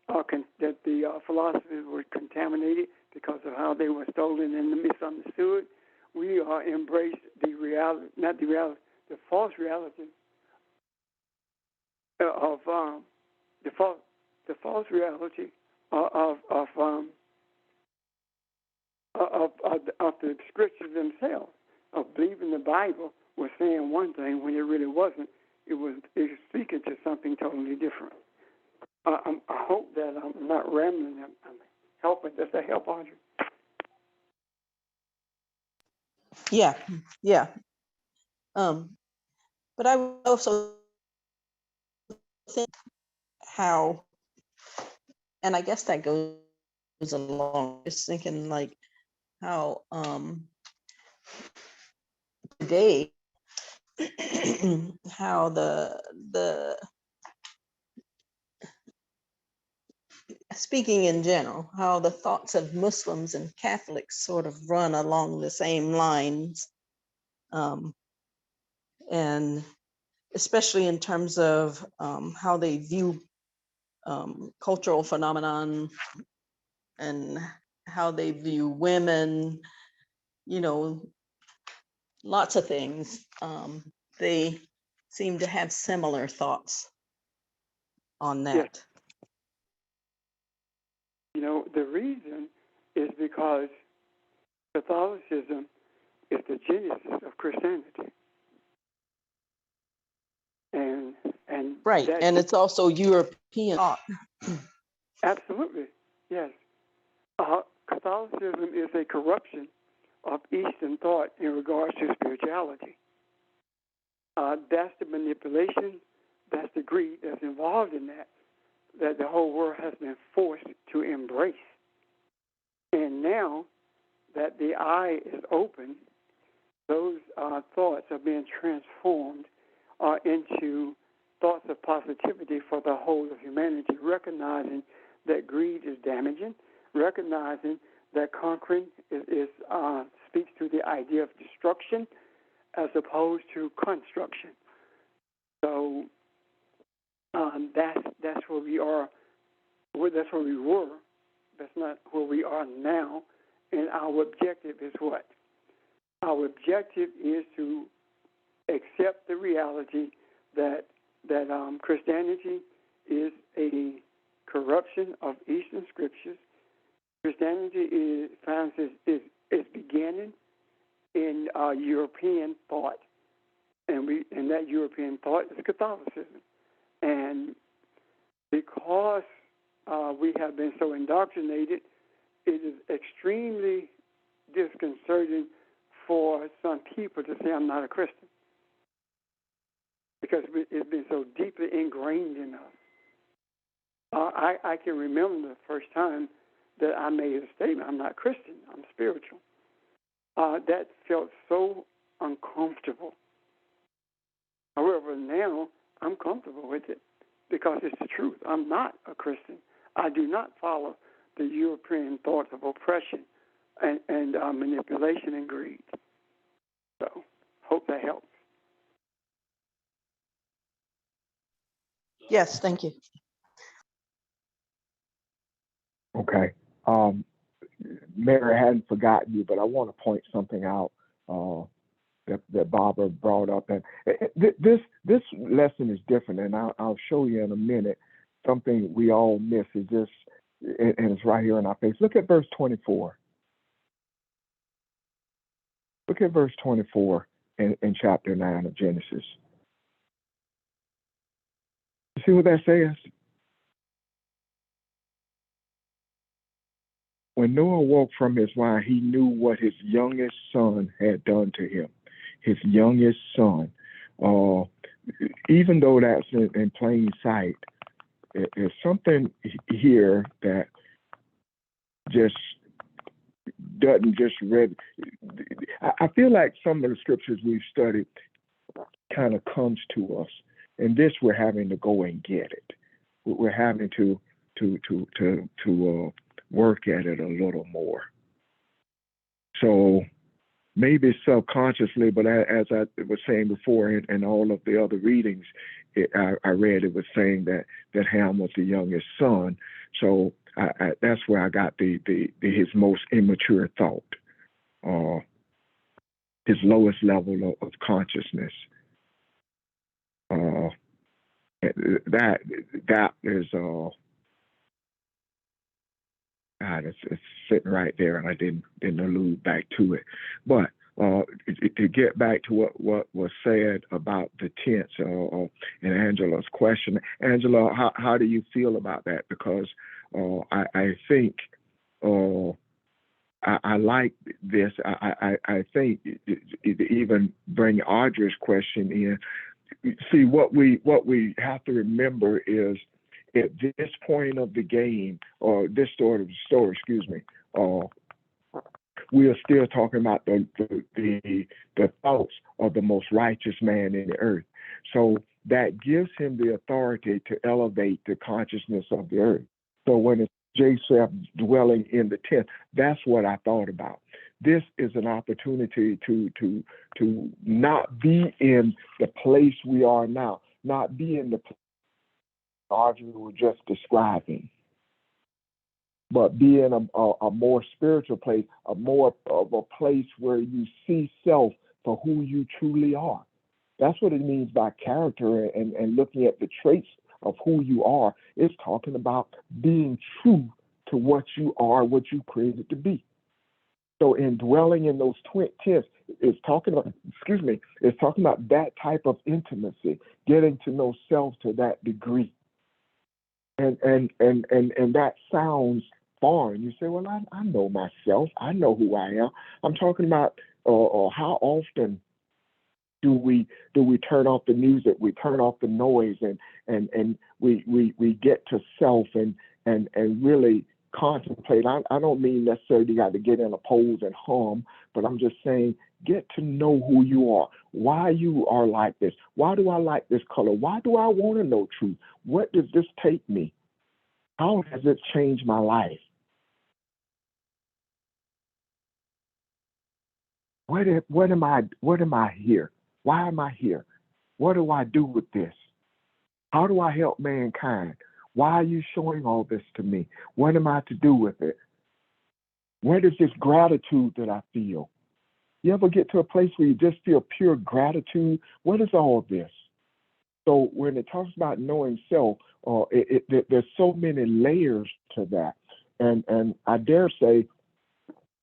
C: that the philosophies were contaminated because of how they were stolen and misunderstood. We embraced the reality, not the reality, the false reality of the false reality of the scriptures themselves, of believing the Bible was saying one thing when it really wasn't. It was speaking to something totally different. I hope that I'm not rambling. I'm helping. Does that help, Audrey?
E: Yeah. But I would also think how, and I guess that goes along, just thinking like how today how the speaking in general, how the thoughts of Muslims and Catholics sort of run along the same lines, and especially in terms of how they view cultural phenomenon and how they view women, lots of things. They seem to have similar thoughts on that.
C: Yes. The reason is because Catholicism is the genesis of Christianity. And
E: Right, and it's also European thought.
C: Absolutely, yes. Catholicism is a corruption of Eastern thought in regards to spirituality. That's the manipulation, that's the greed that's involved in that the whole world has been forced to embrace. And now that the eye is open, those thoughts are being transformed into thoughts of positivity for the whole of humanity, recognizing that greed is damaging, recognizing that conquering speaks to the idea of destruction as opposed to construction. So that's where we are. That's where we were. That's not where we are now. And our objective is what? Our objective is to accept the reality that Christianity is a corruption of Eastern scriptures. Christianity finds its beginning in European thought, and that European thought is Catholicism. And because we have been so indoctrinated, it is extremely disconcerting for some people to say, I'm not a Christian, because it's been so deeply ingrained in us. I can remember the first time that I made a statement, I'm not Christian, I'm spiritual. That felt so uncomfortable. However, now I'm comfortable with it because it's the truth. I'm not a Christian. I do not follow the European thoughts of oppression and manipulation and greed. So, hope that helps.
E: Yes, thank you.
A: Okay. Mary, I hadn't forgotten you, but I want to point something out that Barbara brought up. And this lesson is different, and I'll show you in a minute. Something we all miss is this, and it's right here in our face. Look at verse 24. Look at verse 24 in chapter 9 of Genesis. You see what that says? When Noah woke from his wine, he knew what his youngest son had done to him. His youngest son. Even though that's in plain sight, there's something here that just doesn't just read. I feel like some of the scriptures we've studied kind of comes to us, and this we're having to go and get it. We're having to work at it a little more. So maybe subconsciously, but as I was saying before, in all of the other readings, I read it was saying that Ham was the youngest son. So that's where I got his most immature thought, his lowest level of consciousness. That is God, it's sitting right there, and I didn't allude back to it. But to get back to what was said about the tents and Angela's question, Angela, how do you feel about that? Because I think I like this. I think even bring Audra's question in. See, what we have to remember is, at this point of the game, or this sort of story, we are still talking about the thoughts of the most righteous man in the earth. So that gives him the authority to elevate the consciousness of the earth. So when it's Japheth dwelling in the tent, that's what I thought about. This is an opportunity to not be in the place we are now, not be in the place Audrey was just describing, but be in a more spiritual place, more of a place where you see self for who you truly are. That's what it means by character and looking at the traits of who you are. It's talking about being true to what you are, what you created to be. So in dwelling in those tents, it's talking about, it's talking about that type of intimacy, getting to know self to that degree. And that sounds foreign. You say, well, I know myself. I know who I am. I'm talking about how often Do we turn off the music? We turn off the noise, and we get to self and really contemplate. I don't mean necessarily you got to get in a pose and hum, but I'm just saying get to know who you are, why you are like this. Why do I like this color? Why do I want to know truth? What does this take me? How has it changed my life? What am I here? Why am I here? What do I do with this? How do I help mankind? Why are you showing all this to me? What am I to do with it? Where is this gratitude that I feel? You ever get to a place where you just feel pure gratitude? What is all this? So when it talks about knowing self, there's so many layers to that. And I dare say,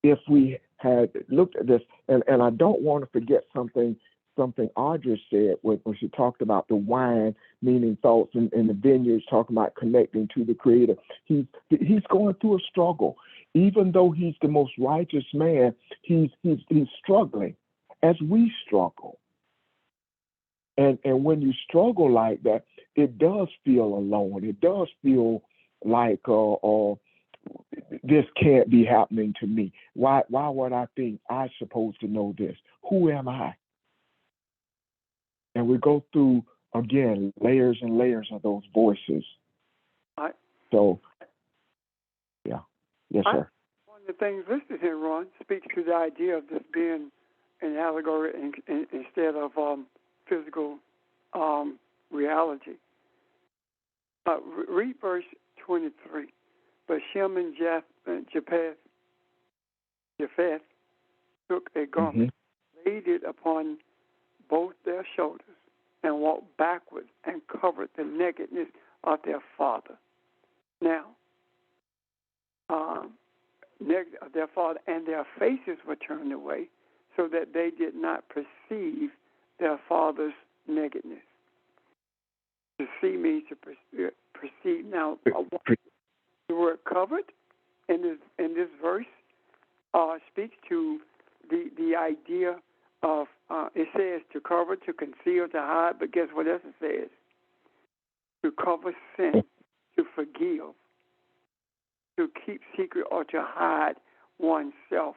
A: if we had looked at this, and I don't want to forget something Audrey said when she talked about the wine, meaning thoughts, and the vineyards, talking about connecting to the Creator. He's going through a struggle. Even though he's the most righteous man, he's struggling, as we struggle. And when you struggle like that, it does feel alone. It does feel like this can't be happening to me. Why would I think I'm supposed to know this? Who am I? And we go through, again, layers and layers of those voices. So, yeah. Yes, sir.
C: One of the things listed here, Ron, speaks to the idea of this being an allegory instead of physical reality. Read verse 23. But Shem and Japheth took a garment, laid it upon both their shoulders, and walked backward and covered the nakedness of their father. Now, their father, and their faces were turned away, so that they did not perceive their father's nakedness. To see means to perceive. Now, the word covered in this verse speaks to the idea of, it says to cover, to conceal, to hide, but guess what else it says? To cover sin, to forgive, to keep secret, or to hide oneself.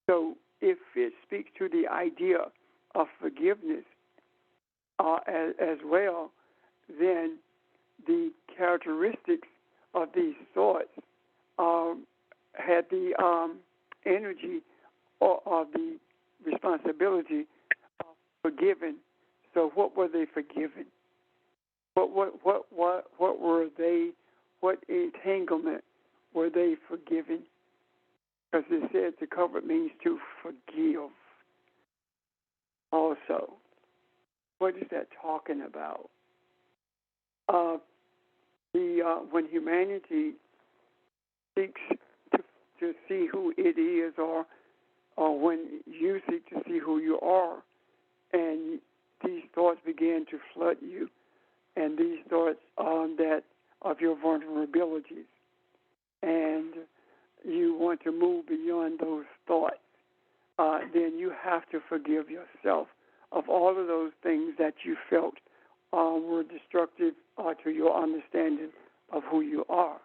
C: So if it speaks to the idea of forgiveness as well, then the characteristics of these thoughts had the energy or the responsibility of forgiving. So what were they forgiving? What were they? What entanglement were they forgiving? Because it said to cover means to forgive. Also, what is that talking about? When humanity seeks to see who it is, or when you seek to see who you are, and these thoughts begin to flood you, and these thoughts that of your vulnerabilities, and you want to move beyond those thoughts, then you have to forgive yourself of all of those things that you felt were destructive to your understanding of who you are.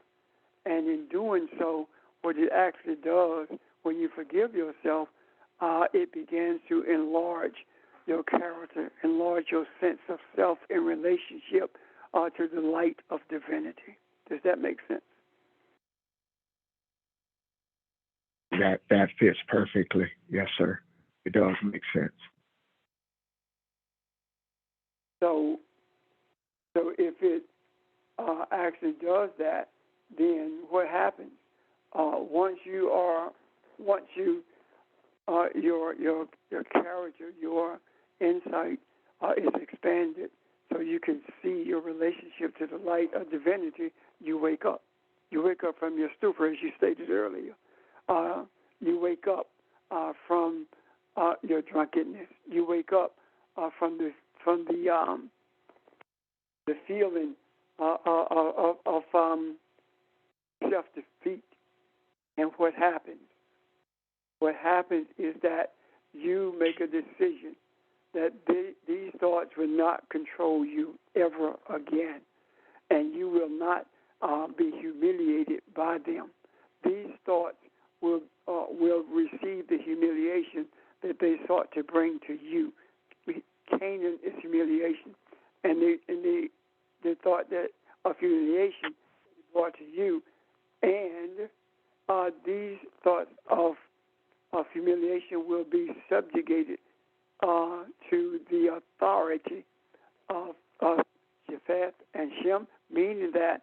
C: And in doing so, what it actually does, when you forgive yourself, it begins to enlarge your character, enlarge your sense of self in relationship to the light of divinity. Does that make sense?
A: That fits perfectly. Yes, sir. It does make sense.
C: So if it actually does that, then what happens? Once your character, your insight is expanded, so you can see your relationship to the light of divinity, you wake up. You wake up from your stupor, as you stated earlier. You wake up from your drunkenness. You wake up from the feeling of self-defeat. And what happens? What happens is that you make a decision that these thoughts will not control you ever again, and you will not be humiliated by them. These thoughts will receive the humiliation that they sought to bring to you. Canaan is humiliation, and they thought that of humiliation brought to you, and these thoughts of humiliation will be subjugated to the authority of Japheth and Shem, meaning that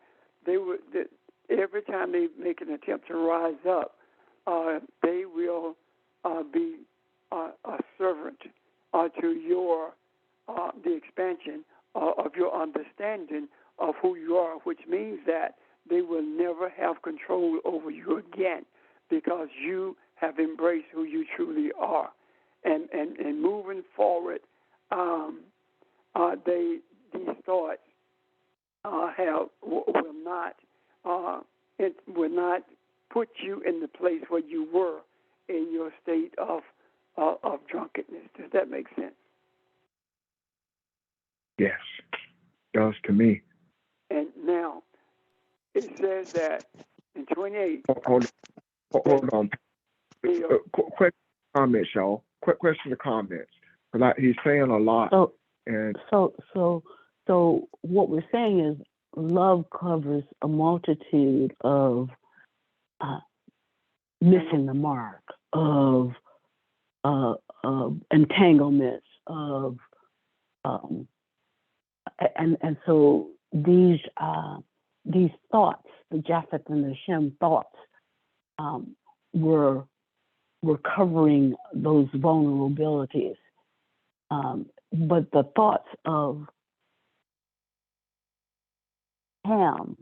C: every time they make an attempt to rise up, they will be a servant to your the expansion of your understanding of who you are, which means that they will never have control over you again, because you have embraced who you truly are. And moving forward, these thoughts will not put you in the place where you were in your state of drunkenness. Does that make sense?
A: Yes, does to me.
C: And now it says that in 28.
A: Hold on. Quick comments, y'all. Quick question to comments. Because he's saying a lot.
D: So what we're saying is love covers a multitude of missing the mark, of entanglements, of and so these thoughts, the Japheth and the Shem thoughts, were covering those vulnerabilities. But the thoughts of Ham,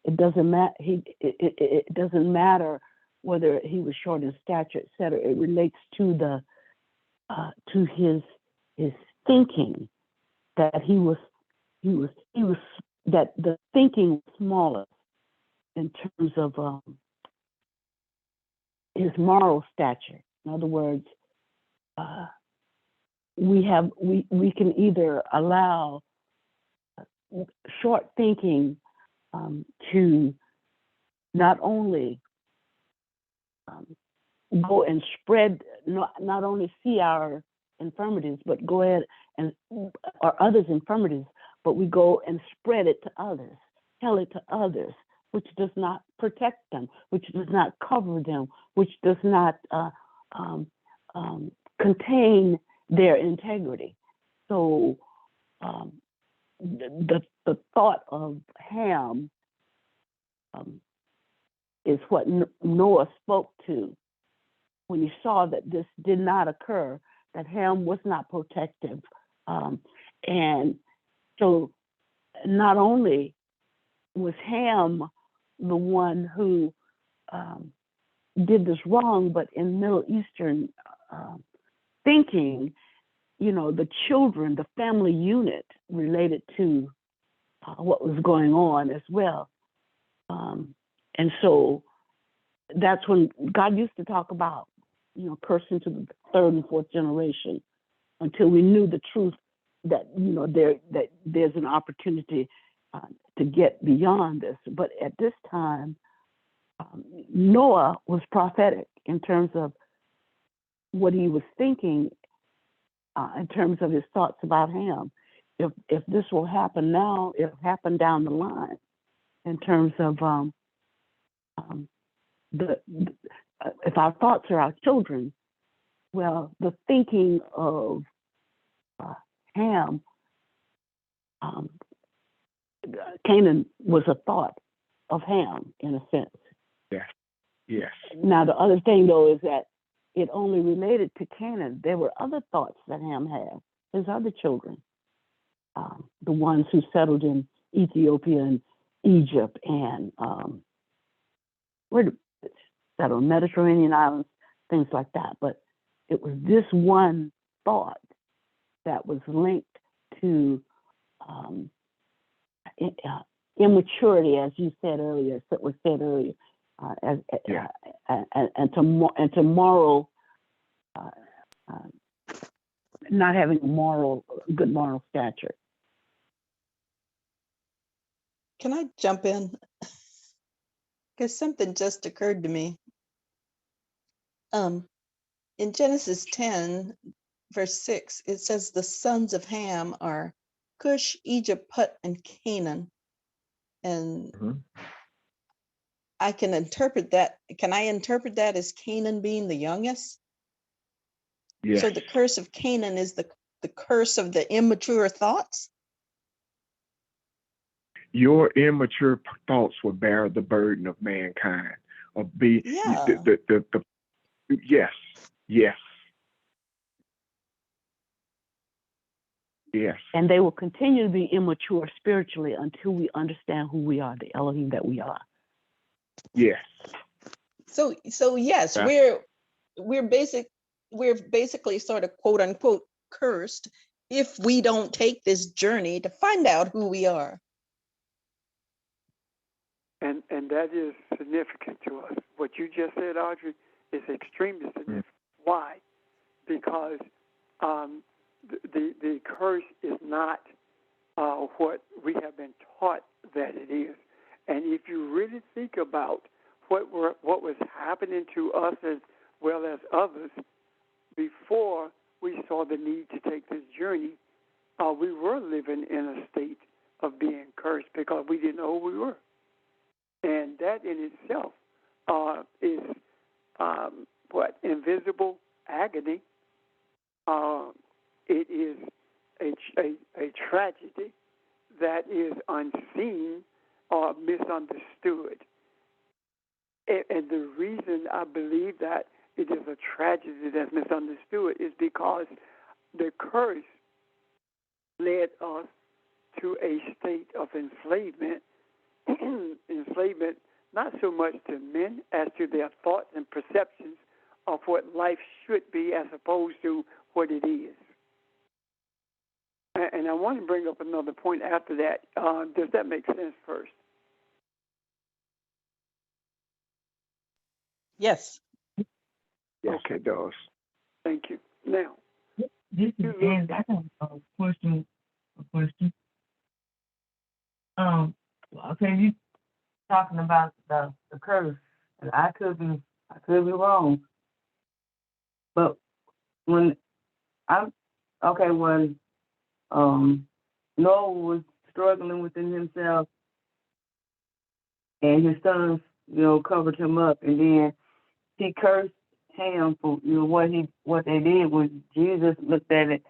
D: it doesn't matter. It doesn't matter whether he was short in stature, et cetera. It relates to to his thinking, that he was that the thinking was smaller in terms of his moral stature. In other words, we can either allow short thinking to not only go and spread, not only see our infirmities, but go ahead and or others' infirmities, but we go and spread it to others, tell it to others, which does not protect them, which does not cover them, which does not contain their integrity. So the thought of Ham is what Noah spoke to when he saw that this did not occur, that Ham was not protective. And so not only was Ham the one who did this wrong, but in Middle Eastern thinking, the children, the family unit related to what was going on as well. And so that's when God used to talk about, cursing to the third and fourth generation, until we knew the truth that, that there's an opportunity to get beyond this. But at this time, Noah was prophetic in terms of what he was thinking, in terms of his thoughts about Ham. If this will happen now, it'll happen down the line, in terms of if our thoughts are our children, well, the thinking of Ham, Canaan was a thought of Ham in a sense.
A: Yes.
D: Now the other thing though is that it only related to Canaan. There were other thoughts that Ham had, his other children, the ones who settled in Ethiopia and Egypt and settled Mediterranean islands, things like that. But it was this one thought that was linked to immaturity, as you said earlier, and to moral not having good moral stature.
E: Can I jump in? Because something just occurred to me. In Genesis 10, verse 6, it says the sons of Ham are Cush, Egypt, Put, and Canaan. And
A: Mhm.
E: I can interpret that. Can I interpret that as Canaan being the youngest?
A: Yes.
E: So the curse of Canaan is the curse of the immature thoughts?
A: Your immature thoughts will bear the burden of mankind.
E: Yeah.
A: Yes, yes, yes.
D: And they will continue to be immature spiritually until we understand who we are, the Elohim that we are.
A: Yes.
E: So yes,
A: Yeah.
E: we're basically sort of quote unquote cursed if we don't take this journey to find out who we are.
C: And that is significant to us. What you just said, Audrey, is extremely significant. Why? Because the curse is not what we have been taught that it is. And if you really think about what was happening to us as well as others before we saw the need to take this journey, we were living in a state of being cursed because we didn't know who we were. And that in itself is invisible agony. It is a tragedy that is unseen or misunderstood. And the reason I believe that it is a tragedy that's misunderstood is because the curse led us to a state of enslavement. Enslavement not so much to men as to their thoughts and perceptions of what life should be as opposed to what it is. And I want to bring up another point after that. Does that make sense first?
E: Yes.
A: Yes, it does.
C: Thank you. Now,
H: This is Ann. I have a question. Okay, you talking about the curse, and I could be wrong, but when when Noah was struggling within himself, and his sons, covered him up, and then he cursed Ham for what they did. When Jesus looked at it,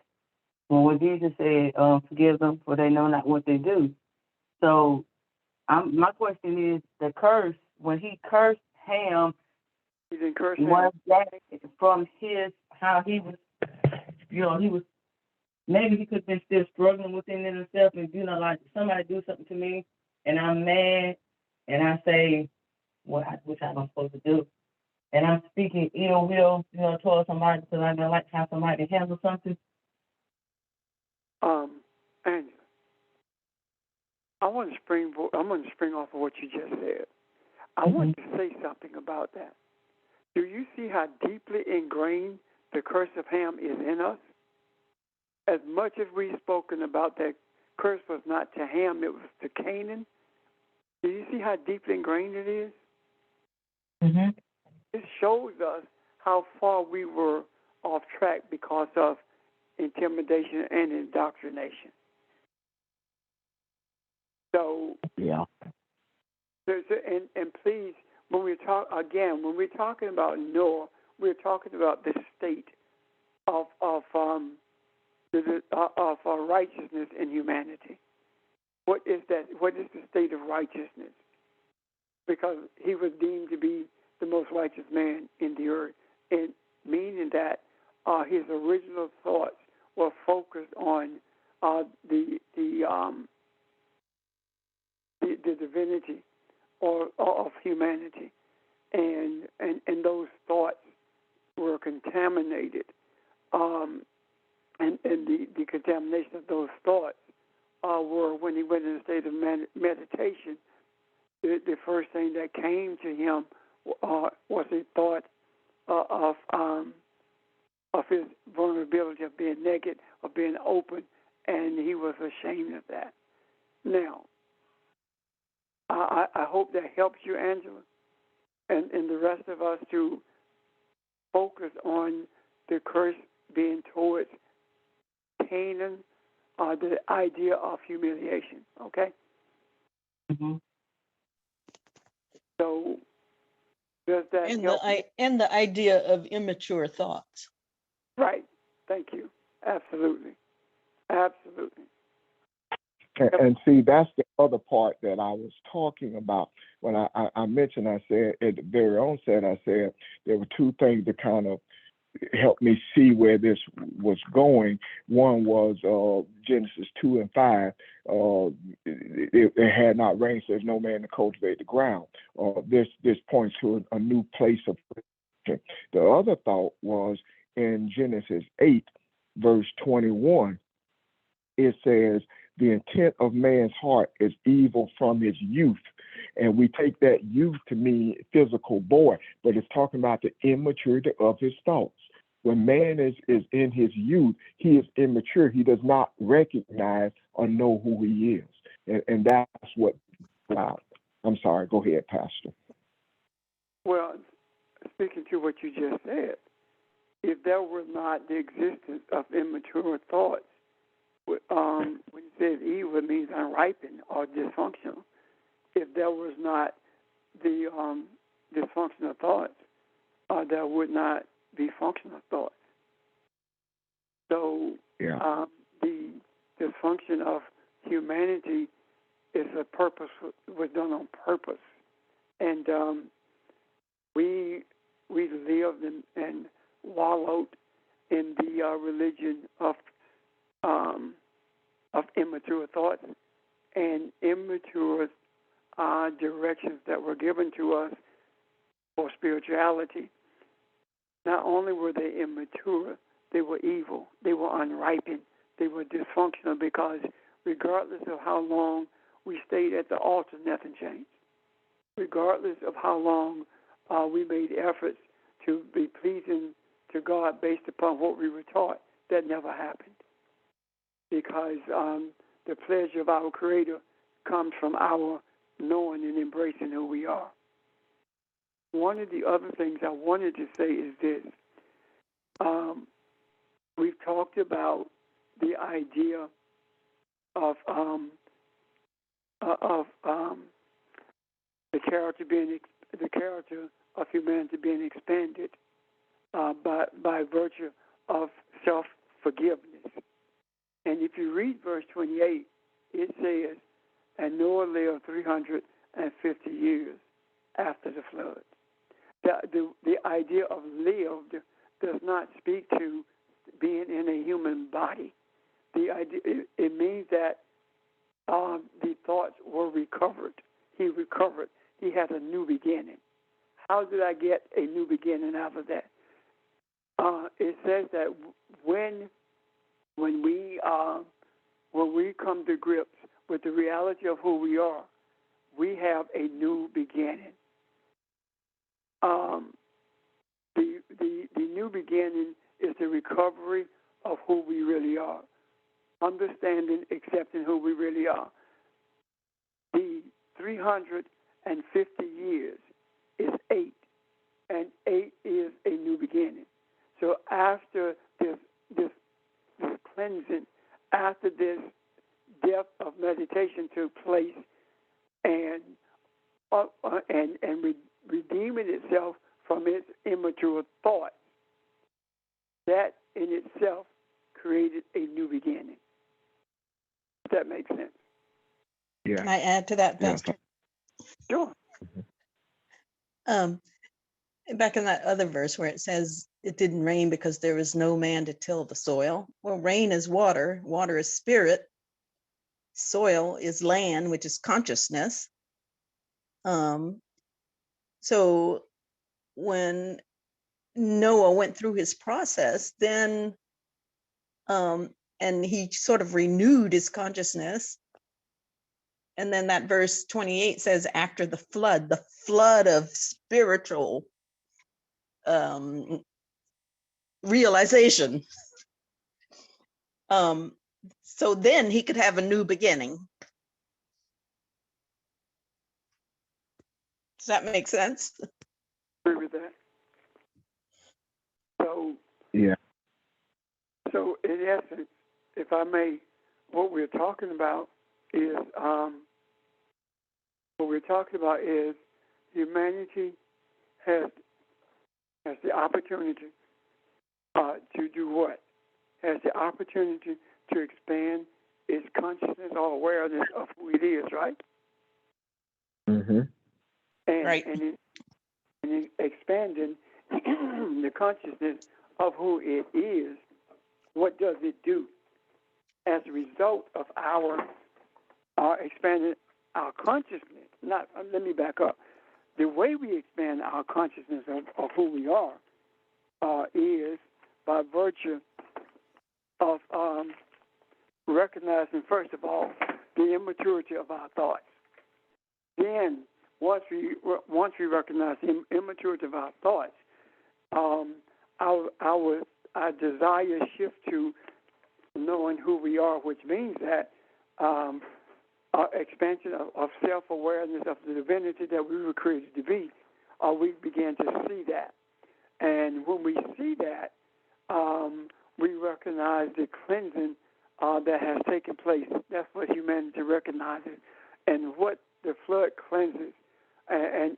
H: when Jesus said, "Forgive them, for they know not what they do." So, my question is, the curse when he cursed Ham,
C: he didn't curse him.
H: was that from how he was, he was, maybe he could have been still struggling within himself, and like somebody do something to me, and I'm mad, and I say, which I'm supposed to do, and I'm speaking ill will, towards somebody because I don't like how somebody handles something.
C: Angela, I'm going to spring off of what you just said. I want to say something about that. Do you see how deeply ingrained the curse of Ham is in us? As much as we've spoken about that curse was not to Ham, it was to Canaan. Do you see how deeply ingrained it is?
H: Mm-hmm.
C: It shows us how far we were off track because of intimidation and indoctrination. So,
D: yeah.
C: And please, when we're talking about Noah, we're talking about the state of righteousness in humanity. What is that? What is the state of righteousness? Because he was deemed to be the most righteous man in the earth, and meaning that his original thoughts were focused on the divinity or of humanity, and those thoughts were contaminated, and the contamination of those thoughts were when he went in a state of meditation. The first thing that came to him was a thought of his vulnerability of being naked, of being open, and he was ashamed of that. Now, I hope that helps you, Angela, and the rest of us to focus on the curse being towards Canaan, the idea of humiliation. Okay,
D: Mm-hmm.
C: so does that help?
E: And the idea of immature thoughts.
C: Right. Thank you. Absolutely. Absolutely.
A: And see, that's the other part that I was talking about when I mentioned. I said at the very onset, I said there were two things that kind of helped me see where this was going. One was Genesis 2 and 5. It had not rained, so there's no man to cultivate the ground. This points to a new place of production. The other thought was in Genesis 8, verse 21. It says, the intent of man's heart is evil from his youth. And we take that youth to mean physical boy, but it's talking about the immaturity of his thoughts. When man is in his youth, he is immature. He does not recognize or know who he is. And that's what, I'm sorry, go ahead, Pastor.
C: Well, speaking to what you just said, if there were not the existence of immature thoughts, when you said evil, it means unripened or dysfunctional. If there was not the dysfunctional thoughts, there would not be functional thoughts. So
A: yeah.
C: The dysfunction of humanity is was done on purpose, and we lived and wallowed in the religion of immature thoughts and immature directions that were given to us for spirituality. Not only were they immature, they were evil, they were unripened, they were dysfunctional, because regardless of how long we stayed at the altar, nothing changed. Regardless of how long we made efforts to be pleasing to God based upon what we were taught, that never happened. Because the pleasure of our Creator comes from our knowing and embracing who we are. One of the other things I wanted to say is this. We've talked about the idea of the character of humanity being expanded by virtue of self-forgiveness. And if you read verse 28, it says, and Noah lived 350 years after the flood. The idea of lived does not speak to being in a human body. The idea, it means that the thoughts were recovered. He recovered. He had a new beginning. How did I get a new beginning out of that? It says that when we come to grips with the reality of who we are, we have a new beginning. The new beginning is the recovery of who we really are, understanding, accepting who we really are. The 350 years is 8, and 8 is a new beginning. So after this cleansing, after this depth of meditation took place, and redeeming itself from its immature thoughts, that in itself created a new beginning. Does that make sense?
A: Yeah.
E: Can I add to that, Pastor?
C: Sure.
E: Back in that other verse where it says it didn't rain because there was no man to till the soil. Well, rain is water, water is spirit, soil is land, which is consciousness. So when Noah went through his process, then and he sort of renewed his consciousness. And then that verse 28 says, after the flood of spiritual realization. So then he could have a new beginning. Does that make sense?
C: Agree with that. So,
A: Yeah.
C: so in essence, if I may, what we're talking about is humanity has the opportunity to do what? Has the opportunity to expand its consciousness or awareness of who it is, right?
A: Mm-hmm.
C: And
E: Right.
C: and in expanding the consciousness of who it is, what does it do? As a result of our expanding our consciousness, let me back up. The way we expand our consciousness of who we are is by virtue of recognizing, first of all, the immaturity of our thoughts. Then, once we recognize the immaturity of our thoughts, our desire shifts to knowing who we are, which means that our expansion of self-awareness of the divinity that we were created to be, we begin to see that. And when we see that, we recognize the cleansing that has taken place. That's what humanity recognizes, and what the flood cleanses. And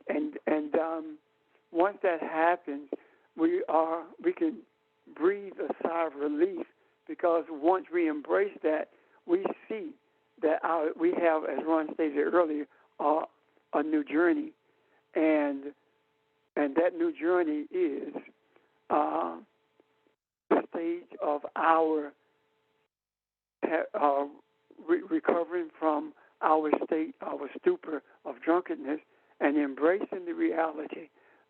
C: once that happens, we can breathe a sigh of relief, because once we embrace that, we see that we have, as Ron stated earlier, a new journey, and that new journey is the stage of our recovering from our state, our stupor of drunkenness, and embracing the reality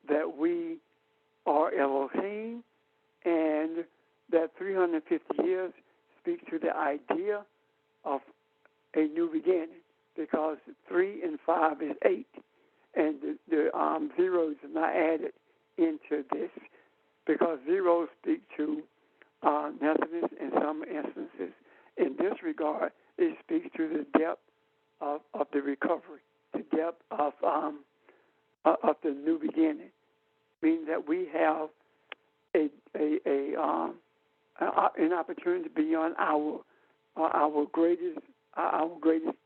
C: that we are Elohim, and that 350 years speaks to the idea of a new beginning, because 3 and 5 is 8, and the zeros are not added into this, because zeros speak to nothingness in some instances. In this regard, it speaks to the depth of the recovery, the depth of the new beginning, meaning that we have an opportunity beyond our greatest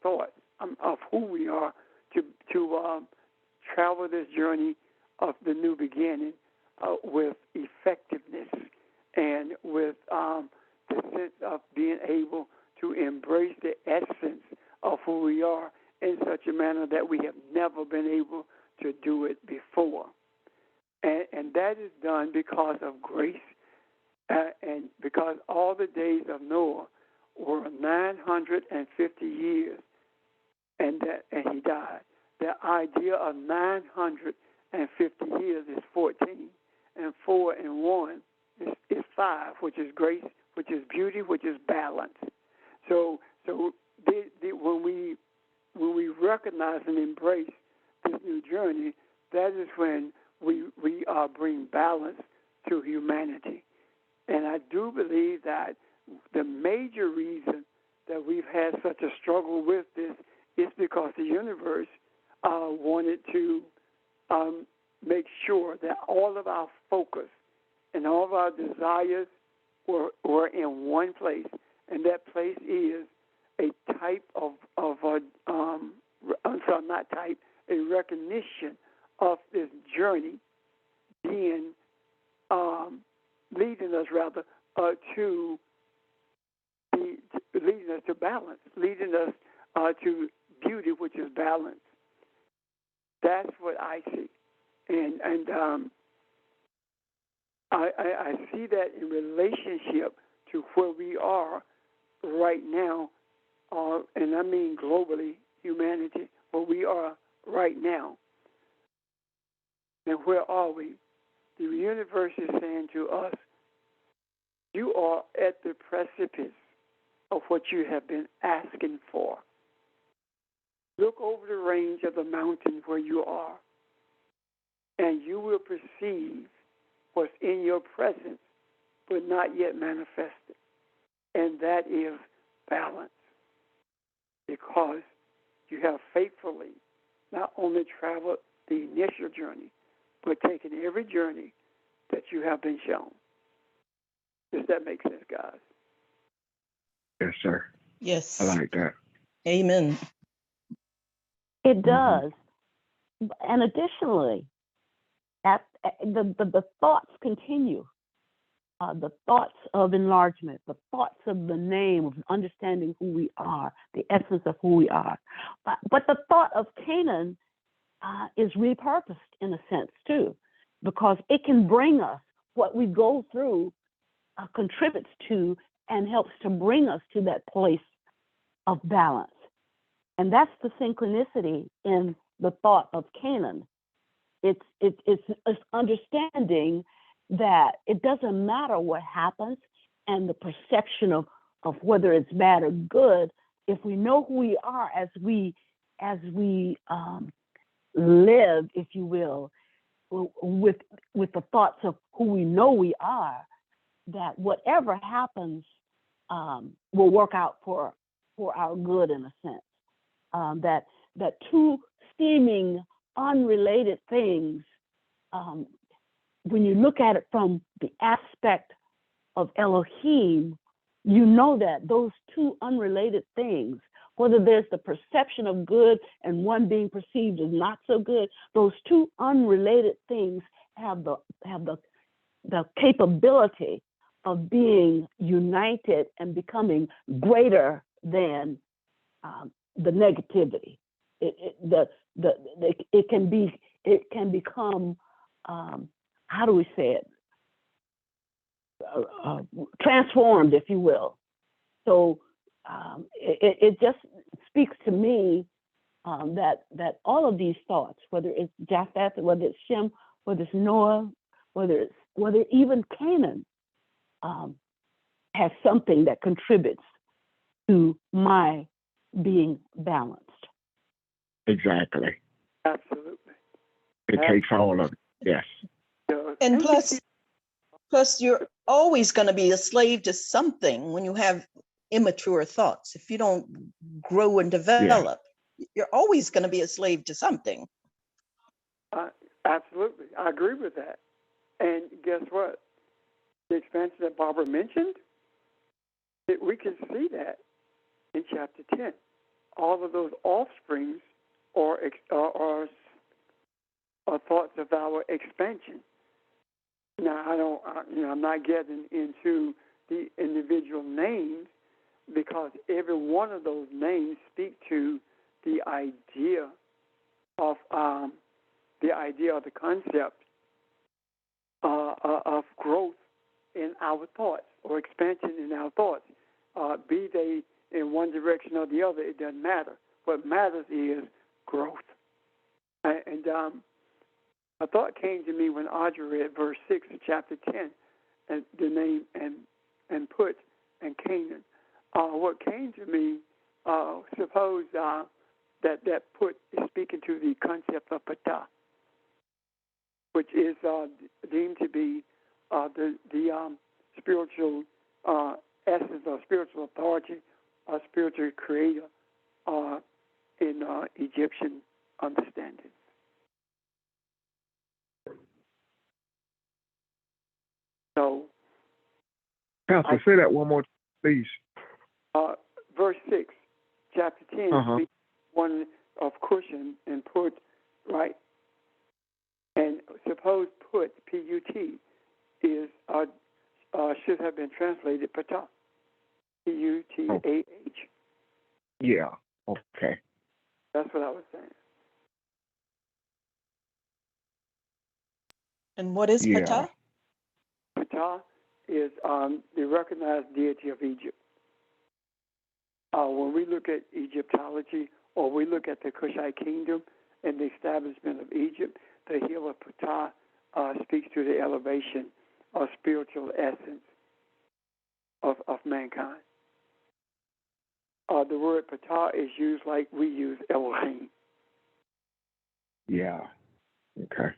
C: thoughts of who we are to travel this journey of the new beginning with effectiveness and with the sense of being able to embrace the essence of who we are in such a manner that we have never been able to do it before. And that is done because of grace, and because all the days of Noah were 950 years, and he died. The idea of 950 years is 14, and 4 and 1 is 5, which is grace, which is beauty, which is balance. So when we recognize and embrace this new journey, that is when we bring balance to humanity. And I do believe that the major reason that we've had such a struggle with this is because the universe wanted to make sure that all of our focus and all of our desires were in one place, and that place is a type a recognition of this journey being leading us to balance, leading us to beauty, which is balance. That's what I see, and I see that in relationship to where we are right now, and I mean globally, humanity, where we are right now. And where are we? The universe is saying to us, you are at the precipice of what you have been asking for. Look over the range of the mountain where you are, and you will perceive what's in your presence but not yet manifested. And that is balance, because you have faithfully not only traveled the initial journey, but taken every journey that you have been shown. Does that make sense, guys?
A: Yes, sir.
E: Yes.
A: I like that.
E: Amen.
D: It does. And additionally, the thoughts continue. The thoughts of enlargement, the thoughts of the name, of understanding who we are, the essence of who we are. But the thought of Canaan is repurposed in a sense too, because it can bring us what we go through, contributes to and helps to bring us to that place of balance. And that's the synchronicity in the thought of Canaan. It's understanding that it doesn't matter what happens and the perception of whether it's bad or good. If we know who we are as we live, if you will, with the thoughts of who we know we are, that whatever happens will work out for our good in a sense. That two seeming unrelated things, when you look at it from the aspect of Elohim, you know that those two unrelated things, whether there's the perception of good and one being perceived as not so good, those two unrelated things have the capability of being united and becoming greater than the negativity. It can become how do we say it? Transformed, if you will. So it just speaks to me that all of these thoughts, whether it's Japheth, whether it's Shem, whether it's Noah, whether even Canaan, has something that contributes to my being balanced.
A: Exactly.
C: Absolutely.
A: It takes all of it. Yes.
E: And plus you're always going to be a slave to something when you have immature thoughts. If you don't grow and develop, you're always going to be a slave to something.
C: Absolutely. I agree with that. And guess what? The expansion that Barbara mentioned, we can see that in chapter 10. All of those offsprings are thoughts of our expansion. Now, I'm not getting into the individual names, because every one of those names speak to the idea of the concept of growth in our thoughts, or expansion in our thoughts. Be they in one direction or the other, it doesn't matter. What matters is growth. And a thought came to me when Audrey read verse 6 of chapter 10, and the name and Put and Canaan. What came to me, suppose that Put is speaking to the concept of Ptah, which is deemed to be the spiritual essence or spiritual authority or spiritual creator in Egyptian understanding. So,
A: Pastor, say that one more time, please.
C: Verse 6, chapter 10, speaks one of Cush and Put, right? And suppose Put, P-U-T, is should have been translated Ptah, P-U-T-A-H.
A: Yeah, okay.
C: That's what I was saying.
E: And what is Ptah?
C: Ptah is the recognized deity of Egypt. When we look at Egyptology, or we look at the Kushite kingdom and the establishment of Egypt, the hill of Ptah speaks to the elevation of spiritual essence of mankind. The word Ptah is used like we use Elohim.
A: Yeah. Okay.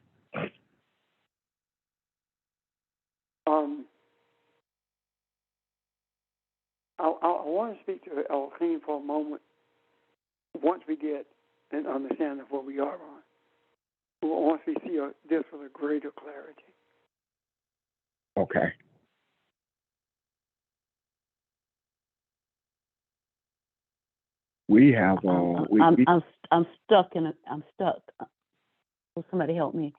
C: I want to speak to Elohim for a moment. Once we get an understanding of where we are on, once we see this with a greater clarity.
A: Okay. We have
D: I'm stuck in a. I'm stuck. Will somebody help me?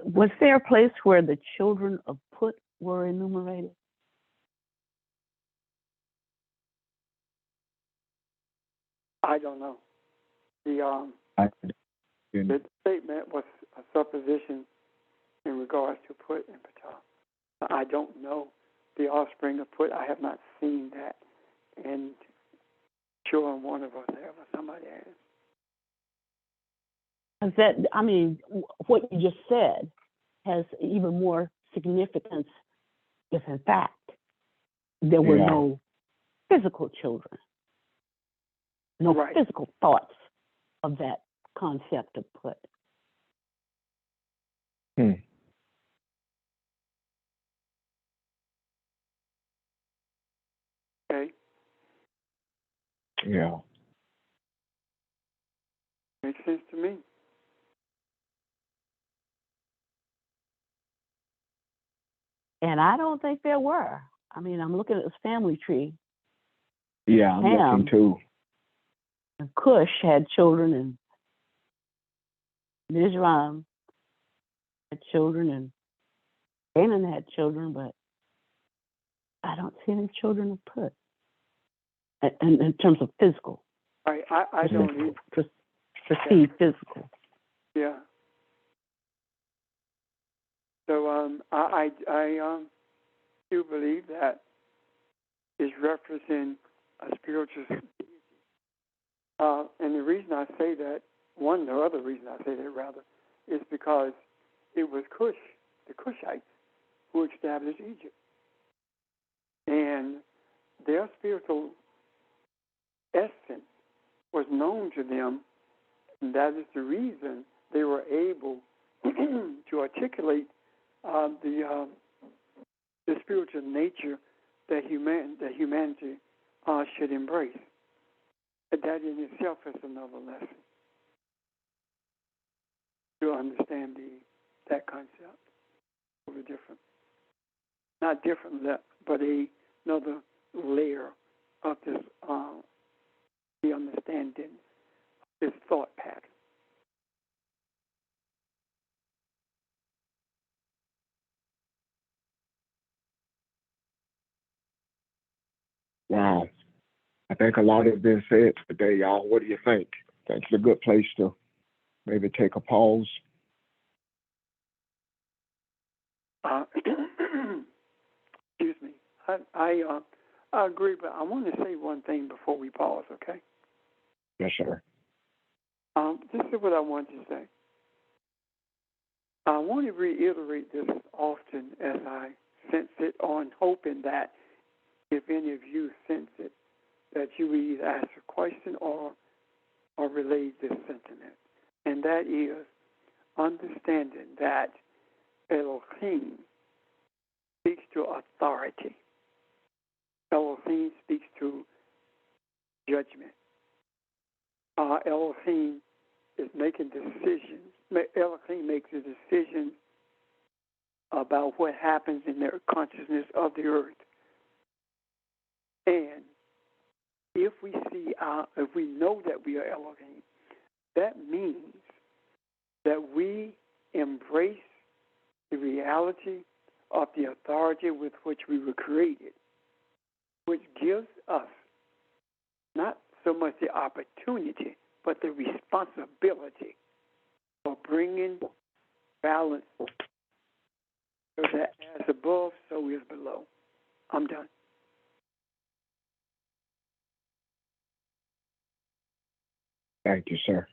D: Was there a place where the children of Put were enumerated?
C: I don't know. The statement was a supposition in regards to Put and Ptah. I don't know the offspring of Put. I have not seen that, and sure one of us have or somebody has.
D: What you just said has even more significance if, in fact, there were no physical children, no physical thoughts of that concept of Put.
C: Okay.
A: Yeah.
C: Makes sense to me.
D: And I don't think there were. I'm looking at this family tree.
A: Yeah, I'm looking too.
D: And Cush had children, and Mizraim had children, and Canaan had children, but I don't see any children of Put. And in terms of physical.
C: Right. I don't need
D: perceive physical.
C: Yeah. So I do believe that is referencing a spiritual deity. And the reason I say that, the other reason I say that rather, is because it was Cush, the Cushites, who established Egypt. And their spiritual essence was known to them, and that is the reason they were able to articulate the spiritual nature that humanity should embrace. And that in itself is another lesson to understand that concept. Different, not different, but another layer of this the understanding, this thought pattern.
A: Wow. I think a lot has been said today, y'all. What do you think? Think it's a good place to maybe take a pause?
C: Excuse me. I agree, but I want to say one thing before we pause, okay?
A: Yes, sir.
C: This is what I want to say. I want to reiterate this as often as I sense it, on hoping that if any of you sense it, that you will either ask a question or relay this sentiment. And that is understanding that Elohim speaks to authority. Elohim speaks to judgment. Elohim is making decisions. Elohim makes a decision about what happens in their consciousness of the earth. And if we know that we are Elohim, that means that we embrace the reality of the authority with which we were created, which gives us not so much the opportunity, but the responsibility for bringing balance so that as above, so is below. I'm done.
A: Thank you, sir.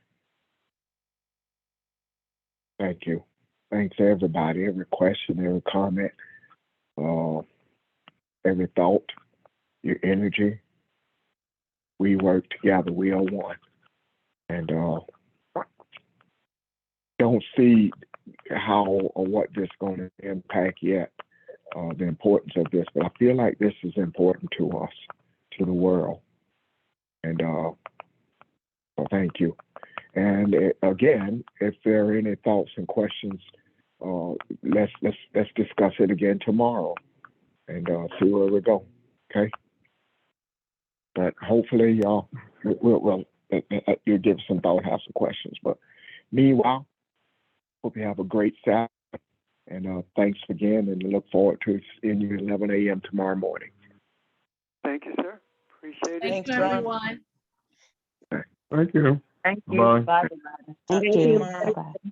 A: Thank you. Thanks to everybody, every question, every comment, every thought, your energy. We work together. We are one. And don't see how or what this is going to impact yet. the importance of this, but I feel like this is important to us, to the world. And so thank you. And again, if there are any thoughts and questions, let's discuss it again tomorrow and see where we go. Okay. But hopefully, we'll you'll give some thought, have some questions. But meanwhile, hope you have a great Saturday. And thanks again, and look forward to seeing you at 11 a.m. tomorrow morning.
C: Thank you, sir. Appreciate it.
E: Thanks,
B: Thank you,
E: Ron.
B: everyone.
A: Thank you.
H: Thank you.
A: Bye.
H: Bye, everybody.
D: Thank
E: Talk to you
D: you.
E: tomorrow.
D: Bye-bye.